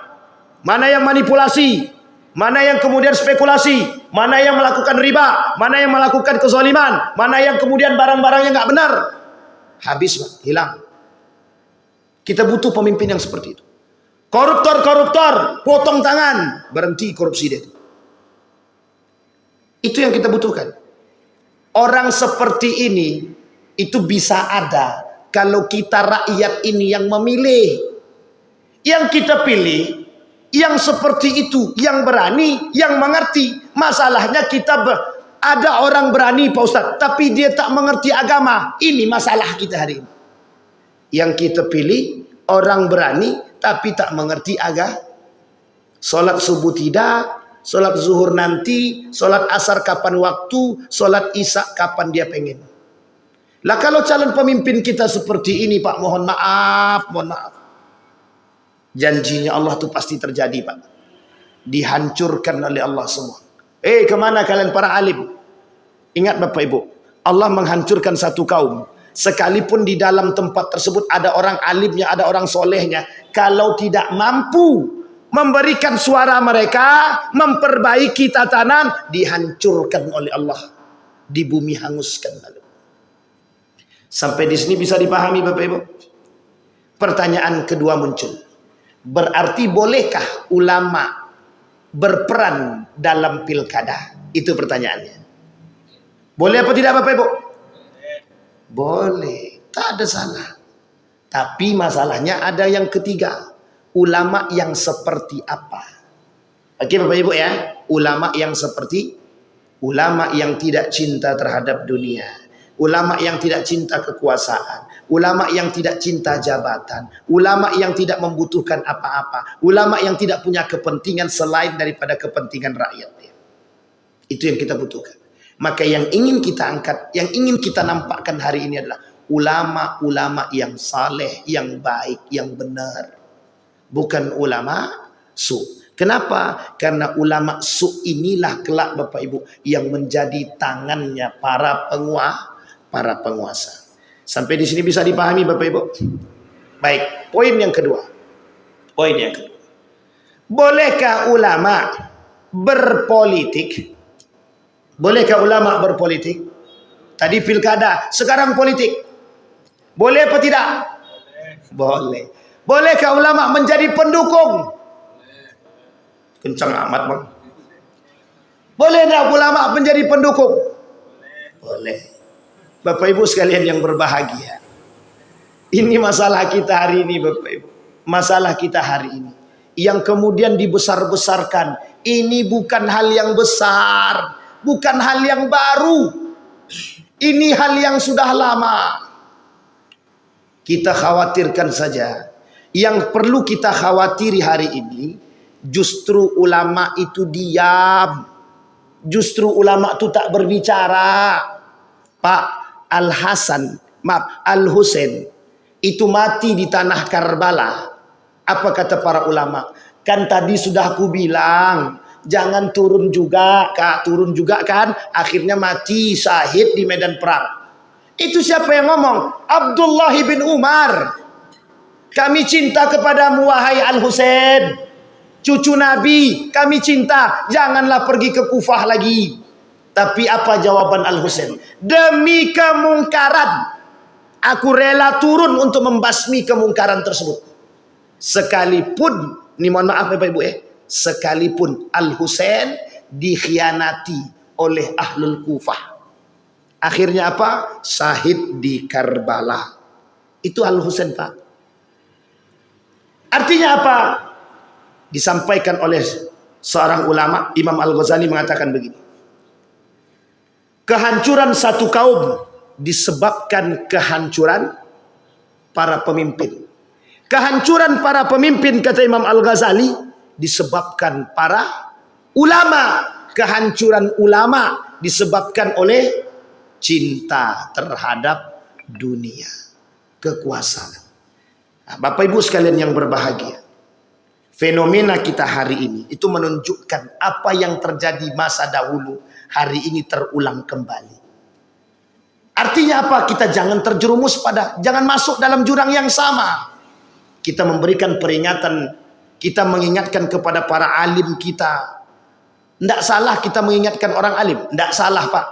mana yang manipulasi, mana yang kemudian spekulasi, mana yang melakukan riba, mana yang melakukan kezaliman, mana yang kemudian barang-barangnya nggak benar. Habis Pak, hilang. Kita butuh pemimpin yang seperti itu. Koruptor, potong tangan, berhenti korupsi dia. Itu yang kita butuhkan. Orang seperti ini itu bisa ada kalau kita rakyat ini yang memilih. Yang kita pilih yang seperti itu, yang berani, yang mengerti. Masalahnya kita ada orang berani Pak Ustadz, tapi dia tak mengerti agama. Ini masalah kita hari ini. Yang kita pilih orang berani tapi tak mengerti agama. Sholat subuh tidak, sholat zuhur nanti, sholat asar kapan waktu, sholat isya kapan dia pengen. Lah kalau calon pemimpin kita seperti ini Pak, mohon maaf. Janjinya Allah tuh pasti terjadi Pak. Dihancurkan oleh Allah semua. Kemana kalian para alim? Ingat Bapak Ibu, Allah menghancurkan satu kaum. Sekalipun di dalam tempat tersebut ada orang alimnya, ada orang solehnya, kalau tidak mampu memberikan suara mereka, memperbaiki tatanan, dihancurkan oleh Allah, di bumi hanguskan lalu. Sampai di sini bisa dipahami Bapak Ibu. Pertanyaan kedua muncul. Berarti bolehkah ulama berperan dalam pilkada? Itu pertanyaannya. Boleh apa tidak Bapak Ibu? Boleh, tak ada salah. Tapi masalahnya ada yang ketiga. Ulama yang seperti apa? Oke Bapak Ibu ya. Ulama yang tidak cinta terhadap dunia. Ulama yang tidak cinta kekuasaan. Ulama yang tidak cinta jabatan. Ulama yang tidak membutuhkan apa-apa. Ulama yang tidak punya kepentingan selain daripada kepentingan rakyatnya. Itu yang kita butuhkan. Maka yang ingin kita angkat, yang ingin kita nampakkan hari ini adalah ulama-ulama yang saleh, yang baik, yang benar. Bukan ulama su. Kenapa? Karena ulama su inilah kelak Bapak Ibu yang menjadi tangannya para penguasa. Sampai di sini bisa dipahami Bapak Ibu? Baik, poin yang kedua. Bolehkah ulama berpolitik? Bolehkah ulama berpolitik? Tadi pilkada, sekarang politik. Boleh apa tidak? Boleh. Bolehkah ulama menjadi pendukung? Kencang amat bang. Boleh tak ulama menjadi pendukung? Boleh. Bapak Ibu sekalian yang berbahagia. Ini masalah kita hari ini Bapak Ibu. Masalah kita hari ini. Yang kemudian dibesar-besarkan. Ini bukan hal yang besar. Bukan hal yang baru. Ini hal yang sudah lama. Kita khawatirkan saja. Yang perlu kita khawatiri hari ini, justru ulama itu diam. Justru ulama itu tak berbicara. Pak Al-Husain itu mati di tanah Karbala. Apa kata para ulama? Kan tadi sudah aku bilang, jangan turun juga kan, akhirnya mati syahid di medan perang. Itu siapa yang ngomong? Abdullah bin Umar. Kami cinta kepadamu wahai Al-Husain, cucu Nabi, kami cinta, janganlah pergi ke Kufah lagi. Tapi apa jawaban Al-Husain? Demi kemungkaran, aku rela turun untuk membasmi kemungkaran tersebut. Sekalipun, ini mohon maaf Bapak Ibu sekalipun Al-Husain dikhianati oleh Ahlul Kufah. Akhirnya apa? Syahid di Karbala. Itu Al-Husain Pak. Artinya apa? Disampaikan oleh seorang ulama, Imam Al-Ghazali mengatakan begini. Kehancuran satu kaum disebabkan kehancuran para pemimpin. Kehancuran para pemimpin, kata Imam Al-Ghazali, disebabkan para ulama. Kehancuran ulama disebabkan oleh cinta terhadap dunia, kekuasaan. Nah, Bapak Ibu sekalian yang berbahagia, fenomena kita hari ini itu menunjukkan apa yang terjadi masa dahulu hari ini terulang kembali. Artinya apa? Kita jangan terjerumus jangan masuk dalam jurang yang sama. Kita memberikan peringatan, kita mengingatkan kepada para alim kita. Tidak salah kita mengingatkan orang alim, tidak salah Pak.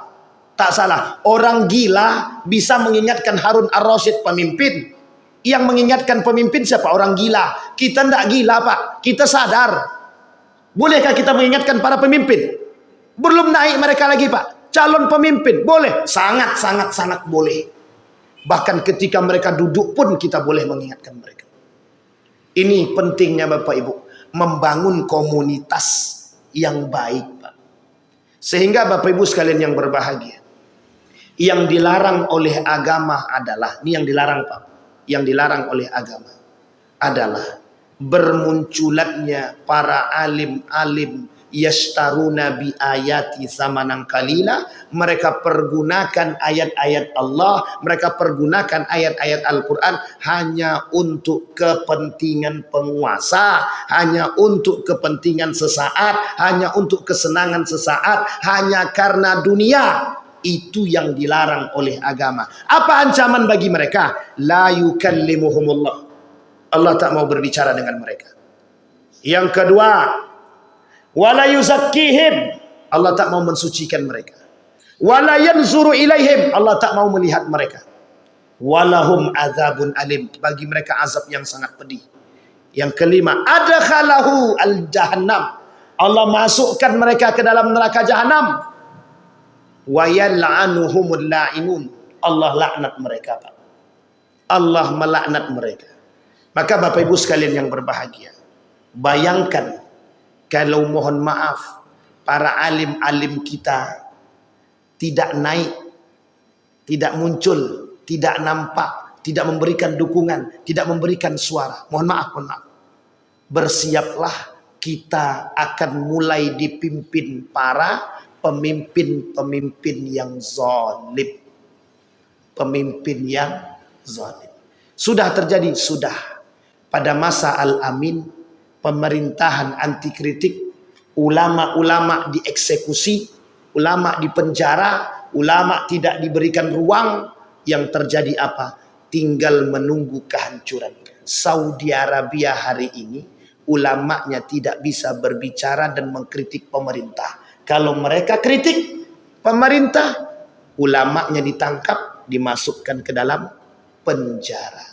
Tak salah. Orang gila bisa mengingatkan Harun Ar-Rasyid pemimpin. Yang mengingatkan pemimpin siapa? Orang gila. Kita tidak gila Pak. Kita sadar. Bolehkah kita mengingatkan para pemimpin? Belum naik mereka lagi Pak. Calon pemimpin. Boleh. Sangat boleh. Bahkan ketika mereka duduk pun kita boleh mengingatkan mereka. Ini pentingnya Bapak Ibu. Membangun komunitas yang baik Pak. Sehingga Bapak Ibu sekalian yang berbahagia. Yang dilarang oleh agama adalah, ini yang dilarang Pak. Yang dilarang oleh agama adalah bermunculannya para alim-alim yashtaruna bi ayati samanan qalila. Mereka pergunakan ayat-ayat Allah, mereka pergunakan ayat-ayat Al-Quran hanya untuk kepentingan penguasa, hanya untuk kepentingan sesaat, hanya untuk kesenangan sesaat, hanya karena dunia. Itu yang dilarang oleh agama. Apa ancaman bagi mereka? La yukallimuhumullah. Allah tak mau berbicara dengan mereka. Yang kedua, wala yuzakkihim. Allah tak mau mensucikan mereka. Wala yanzuru ilaihim. Allah tak mau melihat mereka. Walahum azabun alim. Bagi mereka azab yang sangat pedih. Yang kelima, adkhalahu al-jahannam. Allah masukkan mereka ke dalam neraka jahanam. Wa yal'anuhumul la'inun. Allah laknat mereka Pak. Allah melaknat mereka. Maka Bapak Ibu sekalian yang berbahagia, bayangkan kalau mohon maaf para alim-alim kita tidak naik, tidak muncul, tidak nampak, tidak memberikan dukungan, tidak memberikan suara. Mohon maaf, mohon maaf. Bersiaplah, kita akan mulai dipimpin para pemimpin-pemimpin yang zalim. Pemimpin yang zalim. Sudah terjadi, sudah. Pada masa Al-Amin, pemerintahan anti kritik, ulama-ulama dieksekusi, ulama dipenjara, ulama tidak diberikan ruang. Yang terjadi apa? Tinggal menunggu kehancuran. Saudi Arabia hari ini, ulamanya tidak bisa berbicara dan mengkritik pemerintah. Kalau mereka kritik pemerintah, ulamanya ditangkap, dimasukkan ke dalam penjara.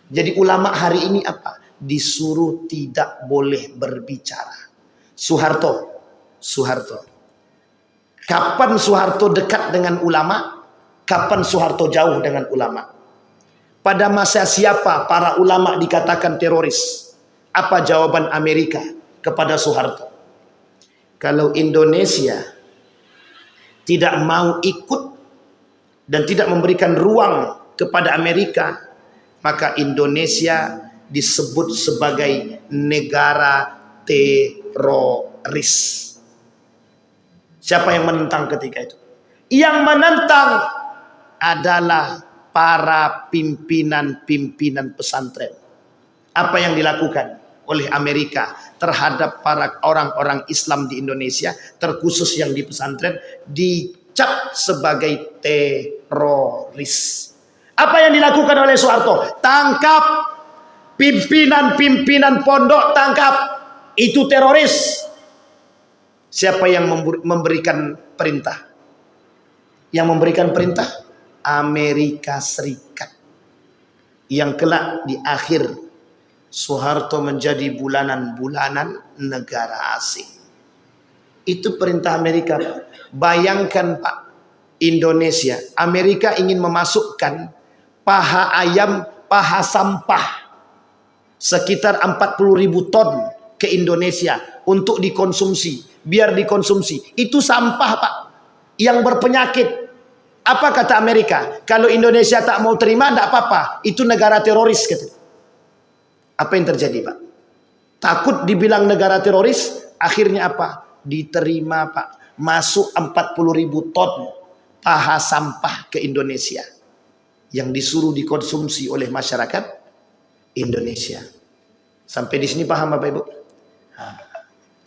Jadi ulama hari ini apa? Disuruh tidak boleh berbicara. Soeharto. Kapan Soeharto dekat dengan ulama? Kapan Soeharto jauh dengan ulama? Pada masa siapa para ulama dikatakan teroris? Apa jawaban Amerika kepada Soeharto? Kalau Indonesia tidak mau ikut dan tidak memberikan ruang kepada Amerika, maka Indonesia disebut sebagai negara teroris. Siapa yang menentang ketika itu? Yang menentang adalah para pimpinan-pimpinan pesantren. Apa yang dilakukan oleh Amerika terhadap para orang-orang Islam di Indonesia, terkhusus yang di pesantren, dicap sebagai teroris. Apa yang dilakukan oleh Soeharto? Tangkap pimpinan-pimpinan pondok, tangkap. Itu teroris. Siapa yang memberikan perintah? Yang memberikan perintah? Amerika Serikat. Yang kelak di akhir Soeharto menjadi bulanan-bulanan negara asing. Itu perintah Amerika. Bayangkan Pak, Indonesia, Amerika ingin memasukkan paha ayam, paha sampah sekitar 40.000 ton ke Indonesia untuk dikonsumsi, biar dikonsumsi. Itu sampah Pak, yang berpenyakit. Apa kata Amerika? Kalau Indonesia tak mau terima, tidak apa-apa, itu negara teroris kata. Apa yang terjadi Pak? Takut dibilang negara teroris, akhirnya apa? Diterima Pak, masuk 40.000 ton paha sampah ke Indonesia yang disuruh dikonsumsi oleh masyarakat Indonesia. Sampai di sini paham Bapak Ibu?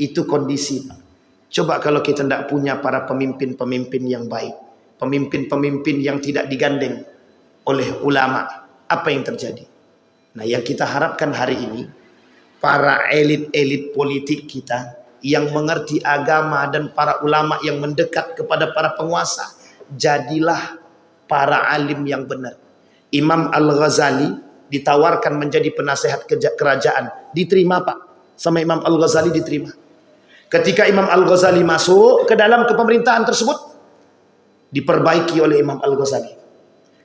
Itu kondisi. Coba kalau kita tidak punya para pemimpin-pemimpin yang baik, pemimpin-pemimpin yang tidak digandeng oleh ulama, apa yang terjadi? Nah, yang kita harapkan hari ini, para elit-elit politik kita yang mengerti agama dan para ulama yang mendekat kepada para penguasa, jadilah para alim yang benar. Imam Al-Ghazali ditawarkan menjadi penasehat kerajaan, diterima Pak, sama Imam Al-Ghazali diterima. Ketika Imam Al-Ghazali masuk ke dalam kepemerintahan tersebut, diperbaiki oleh Imam Al-Ghazali.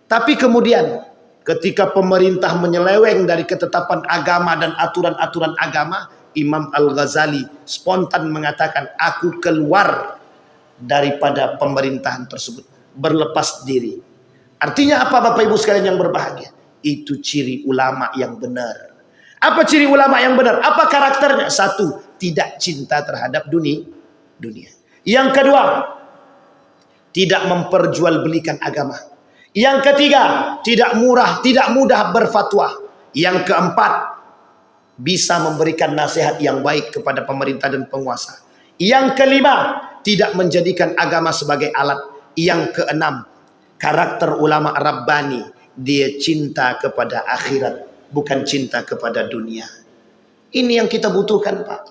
Tapi kemudian ketika pemerintah menyeleweng dari ketetapan agama dan aturan-aturan agama, Imam Al-Ghazali spontan mengatakan, aku keluar daripada pemerintahan tersebut, berlepas diri. Artinya apa Bapak Ibu sekalian yang berbahagia? Itu ciri ulama yang benar. Apa ciri ulama yang benar? Apa karakternya? Satu, tidak cinta terhadap dunia. Yang kedua, tidak memperjualbelikan agama. Yang ketiga, tidak mudah berfatwa. Yang keempat, bisa memberikan nasihat yang baik kepada pemerintah dan penguasa. Yang kelima, tidak menjadikan agama sebagai alat. Yang keenam, karakter ulama Rabbani, dia cinta kepada akhirat, bukan cinta kepada dunia. Ini yang kita butuhkan Pak.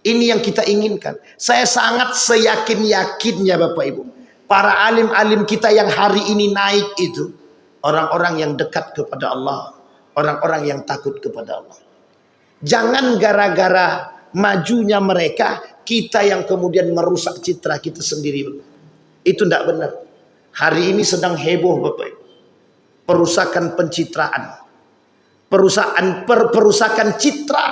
Ini yang kita inginkan. Saya sangat seyakin-yakinnya Bapak Ibu, para alim-alim kita yang hari ini naik itu orang-orang yang dekat kepada Allah, orang-orang yang takut kepada Allah. Jangan gara-gara majunya mereka, kita yang kemudian merusak citra kita sendiri. Itu tidak benar. Hari ini sedang heboh Bapak Ibu. perusakan pencitraan, perusakan citra,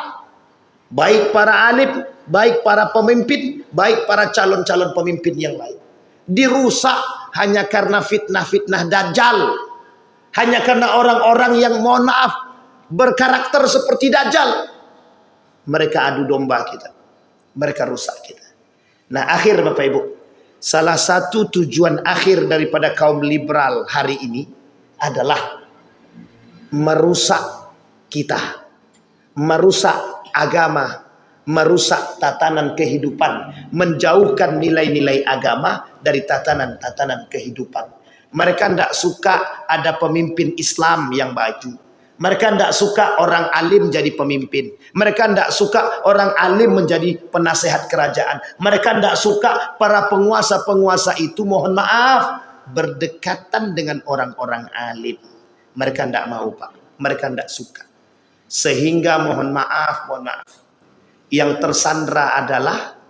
baik para alim, baik para pemimpin, baik para calon-calon pemimpin yang lain. Dirusak hanya karena fitnah-fitnah Dajjal, hanya karena orang-orang yang mohon maaf berkarakter seperti Dajjal. Mereka adu domba kita, mereka rusak kita. Nah, akhir Bapak Ibu, salah satu tujuan akhir daripada kaum liberal hari ini adalah merusak kita, merusak agama, merusak tatanan kehidupan, menjauhkan nilai-nilai agama dari tatanan-tatanan kehidupan. Mereka tidak suka ada pemimpin Islam yang maju. Mereka tidak suka orang alim jadi pemimpin. Mereka tidak suka orang alim menjadi penasehat kerajaan. Mereka tidak suka para penguasa-penguasa itu, mohon maaf, berdekatan dengan orang-orang alim. Mereka tidak mau, Pak. Mereka tidak suka. Sehingga mohon maaf, yang tersandra adalah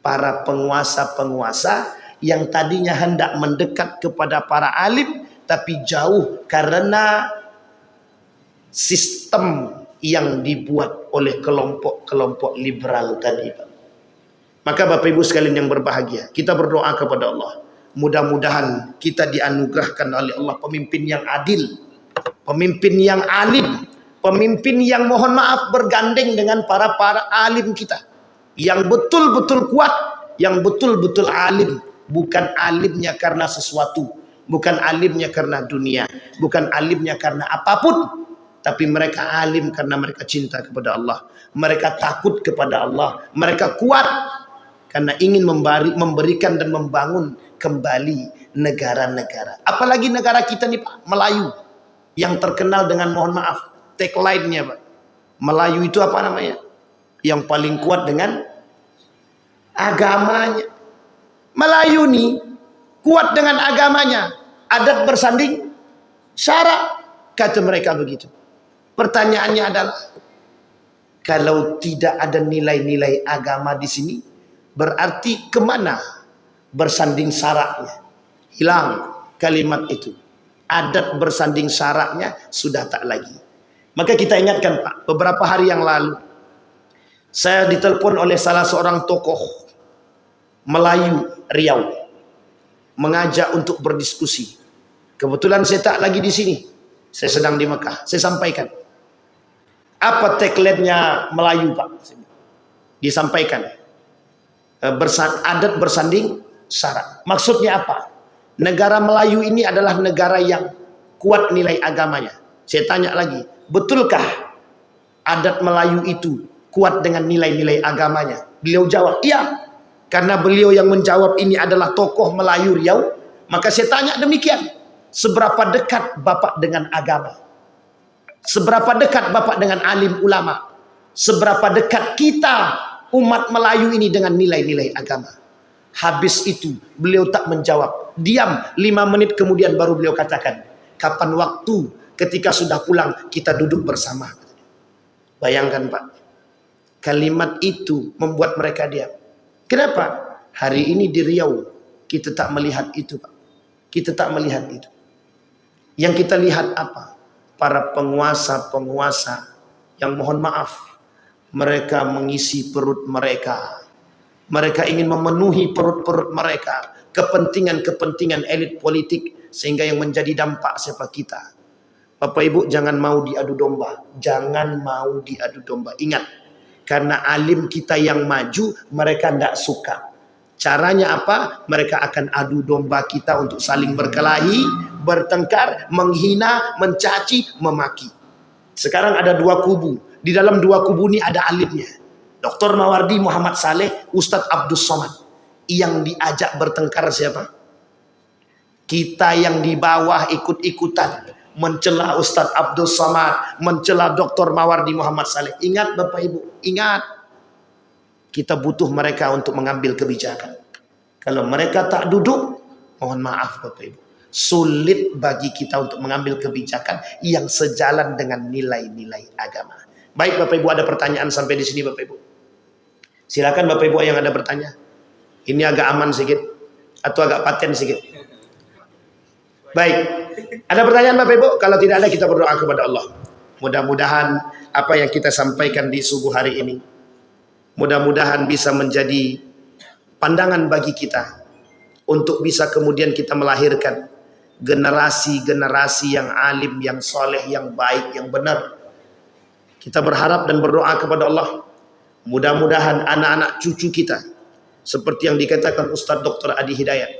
para penguasa-penguasa yang tadinya hendak mendekat kepada para alim, tapi jauh karena sistem yang dibuat oleh kelompok-kelompok liberal tadi, Pak. Maka Bapak Ibu sekalian yang berbahagia, kita berdoa kepada Allah. Mudah-mudahan kita dianugerahkan oleh Allah pemimpin yang adil, pemimpin yang alim, pemimpin yang mohon maaf bergandeng dengan para alim kita, yang betul-betul kuat, yang betul-betul alim. Bukan alimnya karena sesuatu, bukan alimnya karena dunia, bukan alimnya karena apapun, tapi mereka alim karena mereka cinta kepada Allah, mereka takut kepada Allah, mereka kuat karena ingin memberikan dan membangun kembali negara-negara. Apalagi negara kita nih, Pak, Melayu, yang terkenal dengan mohon maaf tagline-nya, Pak. Melayu itu apa namanya? Yang paling kuat dengan agamanya. Melayu nih kuat dengan agamanya. Adat bersanding syarak, kata mereka begitu. Pertanyaannya adalah, kalau tidak ada nilai-nilai agama di sini, berarti kemana bersanding syaraknya? Hilang kalimat itu. Adat bersanding syaraknya sudah tak lagi. Maka kita ingatkan, Pak, beberapa hari yang lalu saya ditelepon oleh salah seorang tokoh Melayu Riau, mengajak untuk berdiskusi. Kebetulan saya tak lagi di sini, saya sedang di Mekah. Saya sampaikan, apa tagline-nya Melayu, Pak? Disampaikan, adat bersanding syarak. Maksudnya apa? Negara Melayu ini adalah negara yang kuat nilai agamanya. Saya tanya lagi, betulkah adat Melayu itu kuat dengan nilai-nilai agamanya? Beliau jawab, iya. Karena beliau yang menjawab ini adalah tokoh Melayu Riau, maka saya tanya demikian, seberapa dekat Bapak dengan agama? Seberapa dekat Bapak dengan alim ulama? Seberapa dekat kita umat Melayu ini dengan nilai-nilai agama? Habis itu beliau tak menjawab, diam 5 menit kemudian baru beliau katakan, kapan waktu ketika sudah pulang kita duduk bersama. Bayangkan, Pak, kalimat itu membuat mereka diam. Kenapa? Hari ini di Riau kita tak melihat itu, Pak. Kita tak melihat itu. Yang kita lihat apa? Para penguasa-penguasa yang mohon maaf, mereka mengisi perut mereka. Mereka ingin memenuhi perut-perut mereka, kepentingan-kepentingan elit politik, sehingga yang menjadi dampak siapa kita. Bapak Ibu jangan mau diadu domba, jangan mau diadu domba. Ingat, karena alim kita yang maju, mereka tidak suka. Caranya apa? Mereka akan adu domba kita untuk saling berkelahi, bertengkar, menghina, mencaci, memaki. Sekarang ada 2 kubu. Di dalam 2 kubu ini ada alimnya. Dr. Mawardi Muhammad Saleh, Ustadz Abdus Somad. Yang diajak bertengkar siapa? Kita yang di bawah ikut-ikutan mencela Ustadz Abdul Somad, mencela Dr. Mawardi Muhammad Saleh. Ingat Bapak Ibu, ingat. Kita butuh mereka untuk mengambil kebijakan. Kalau mereka tak duduk, mohon maaf Bapak Ibu, sulit bagi kita untuk mengambil kebijakan yang sejalan dengan nilai-nilai agama. Baik Bapak Ibu, ada pertanyaan sampai di sini Bapak Ibu? Silakan Bapak Ibu yang ada bertanya. Ini agak aman sedikit atau agak paten sedikit. Baik. Ada pertanyaan Bapak Ibu? Kalau tidak ada kita berdoa kepada Allah. Mudah-mudahan apa yang kita sampaikan di subuh hari ini mudah-mudahan bisa menjadi pandangan bagi kita untuk bisa kemudian kita melahirkan generasi-generasi yang alim, yang soleh, yang baik, yang benar. Kita berharap dan berdoa kepada Allah, mudah-mudahan anak-anak cucu kita seperti yang dikatakan Ustadz Dr. Adi Hidayat,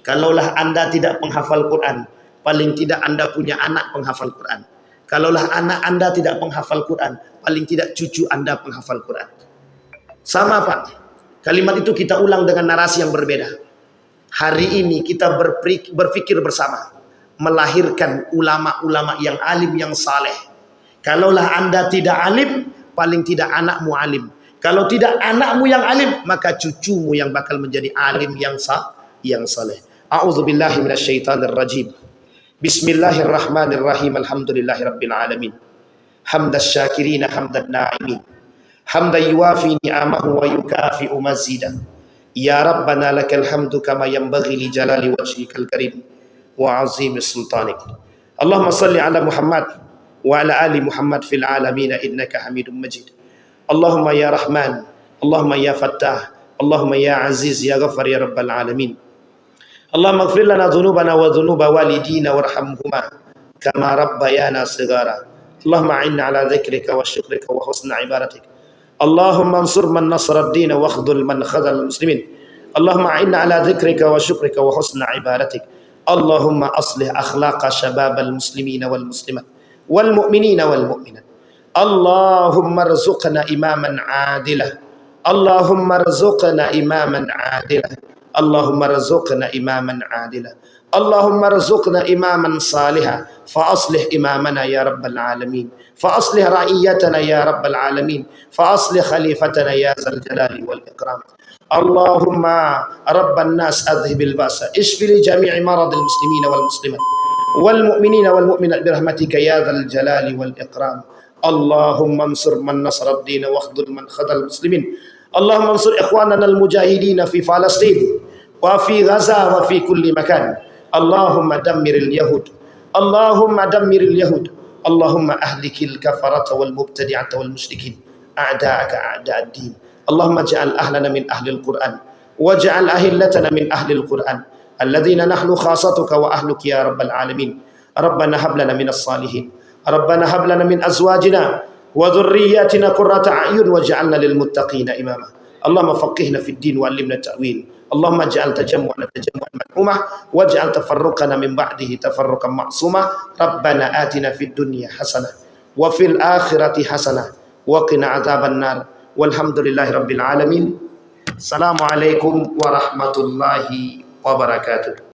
kalaulah Anda tidak penghafal Quran, paling tidak Anda punya anak penghafal Quran. Kalaulah anak Anda tidak penghafal Quran, paling tidak cucu Anda penghafal Quran. Sama Pak, kalimat itu kita ulang dengan narasi yang berbeda. Hari ini kita berpikir bersama, melahirkan ulama-ulama yang alim, yang saleh. Kalaulah Anda tidak alim, paling tidak anakmu alim. Kalau tidak anakmu yang alim, maka cucumu yang bakal menjadi alim yang saleh. A'udzubillahi minasyaitonirrajim. Bismillahirrahmanirrahim. Alhamdulillahirabbil alamin. Hamdas syakirin hamdan na'imin. Hamdan yuwafi ni'amahu wa yukafi'u mazidan. Ya Rabbana lakal hamdu kama yanbaghi li jalali wajhikal karim wa azimi sultanik. Allahumma salli ala Muhammad wa ala ali Muhammad fil alamin innaka Hamidum Majid. Allahumma ya Rahman, Allahumma ya Fattah, Allahumma ya Aziz ya Ghaffar ya Rabbal alamin. Allahumma ighfir lana dhunubana wa dhunuba walidina warhamhuma kama rabbayana shighara. Allahumma a'inna ala dhikrika wa syukrika wa husna ibadatik. Allahumma ansur man nasara ad-din wa akhdhul man khadhal muslimin. Allahumma a'inna ala dhikrika wa syukrika wa husna ibadatik. Allahumma aslih akhlaqa syababal muslimina wal muslimat wal mu'minina wal mu'minat. Allahumma rzuqna imaman adilah. Allahumma rzuqna imaman adilah. Allahumma rzuqna imaman adilah. Allahumma rzuqna imaman salihah. Fa aslih imamana ya rabbal alamin. Fa aslih ra'iyatana ya rabbal alamin. Fa aslih khalifatana ya zal jalali wal ikram. Allahumma rabban nas adhibil basa. Ishfi li jami'i maradil muslimina wal muslimat wal mu'minina wal mu'minat birahmatika ya zal jalali wal ikram. Allahumma ansur man nasara ad-din wa akhdhul man khadhal muslimin. Allahumma ansur ikhwanana al-mujahidin fi Palestin wa fi Gaza wa fi kulli makan. Allahumma dammiril yahud. Allahumma dammiril yahud. Allahumma ahlikil kafarata wal mubtadi'ata wal musyrikin. A'da'aka a'da'ad din. Allahumma ja'al ahlana min ahli al-Qur'an. Waj'al ahillatana min ahli al-Qur'an. Alladhina nahnu khasatuka wa ahluk ya rabbal alamin. Rabbana hab lana minas salihin. Rabbana hab lana min azwajina wa dhurriyyatina qurrata a'yun waj'alna lil muttaqina imama. Allahumma faqihna fid din wa 'allimna ta'wil. Allahumma ij'al tajammu'ana tajammu'an mad'umah waj'al tafarruqana min ba'dihi tafarruqan ma'sumah. Rabbana atina fid dunya hasanah wa fil akhirati hasanah wa qina adzaban nar. Walhamdulillahi rabbil alamin. Assalamualaikum warahmatullahi wabarakatuh.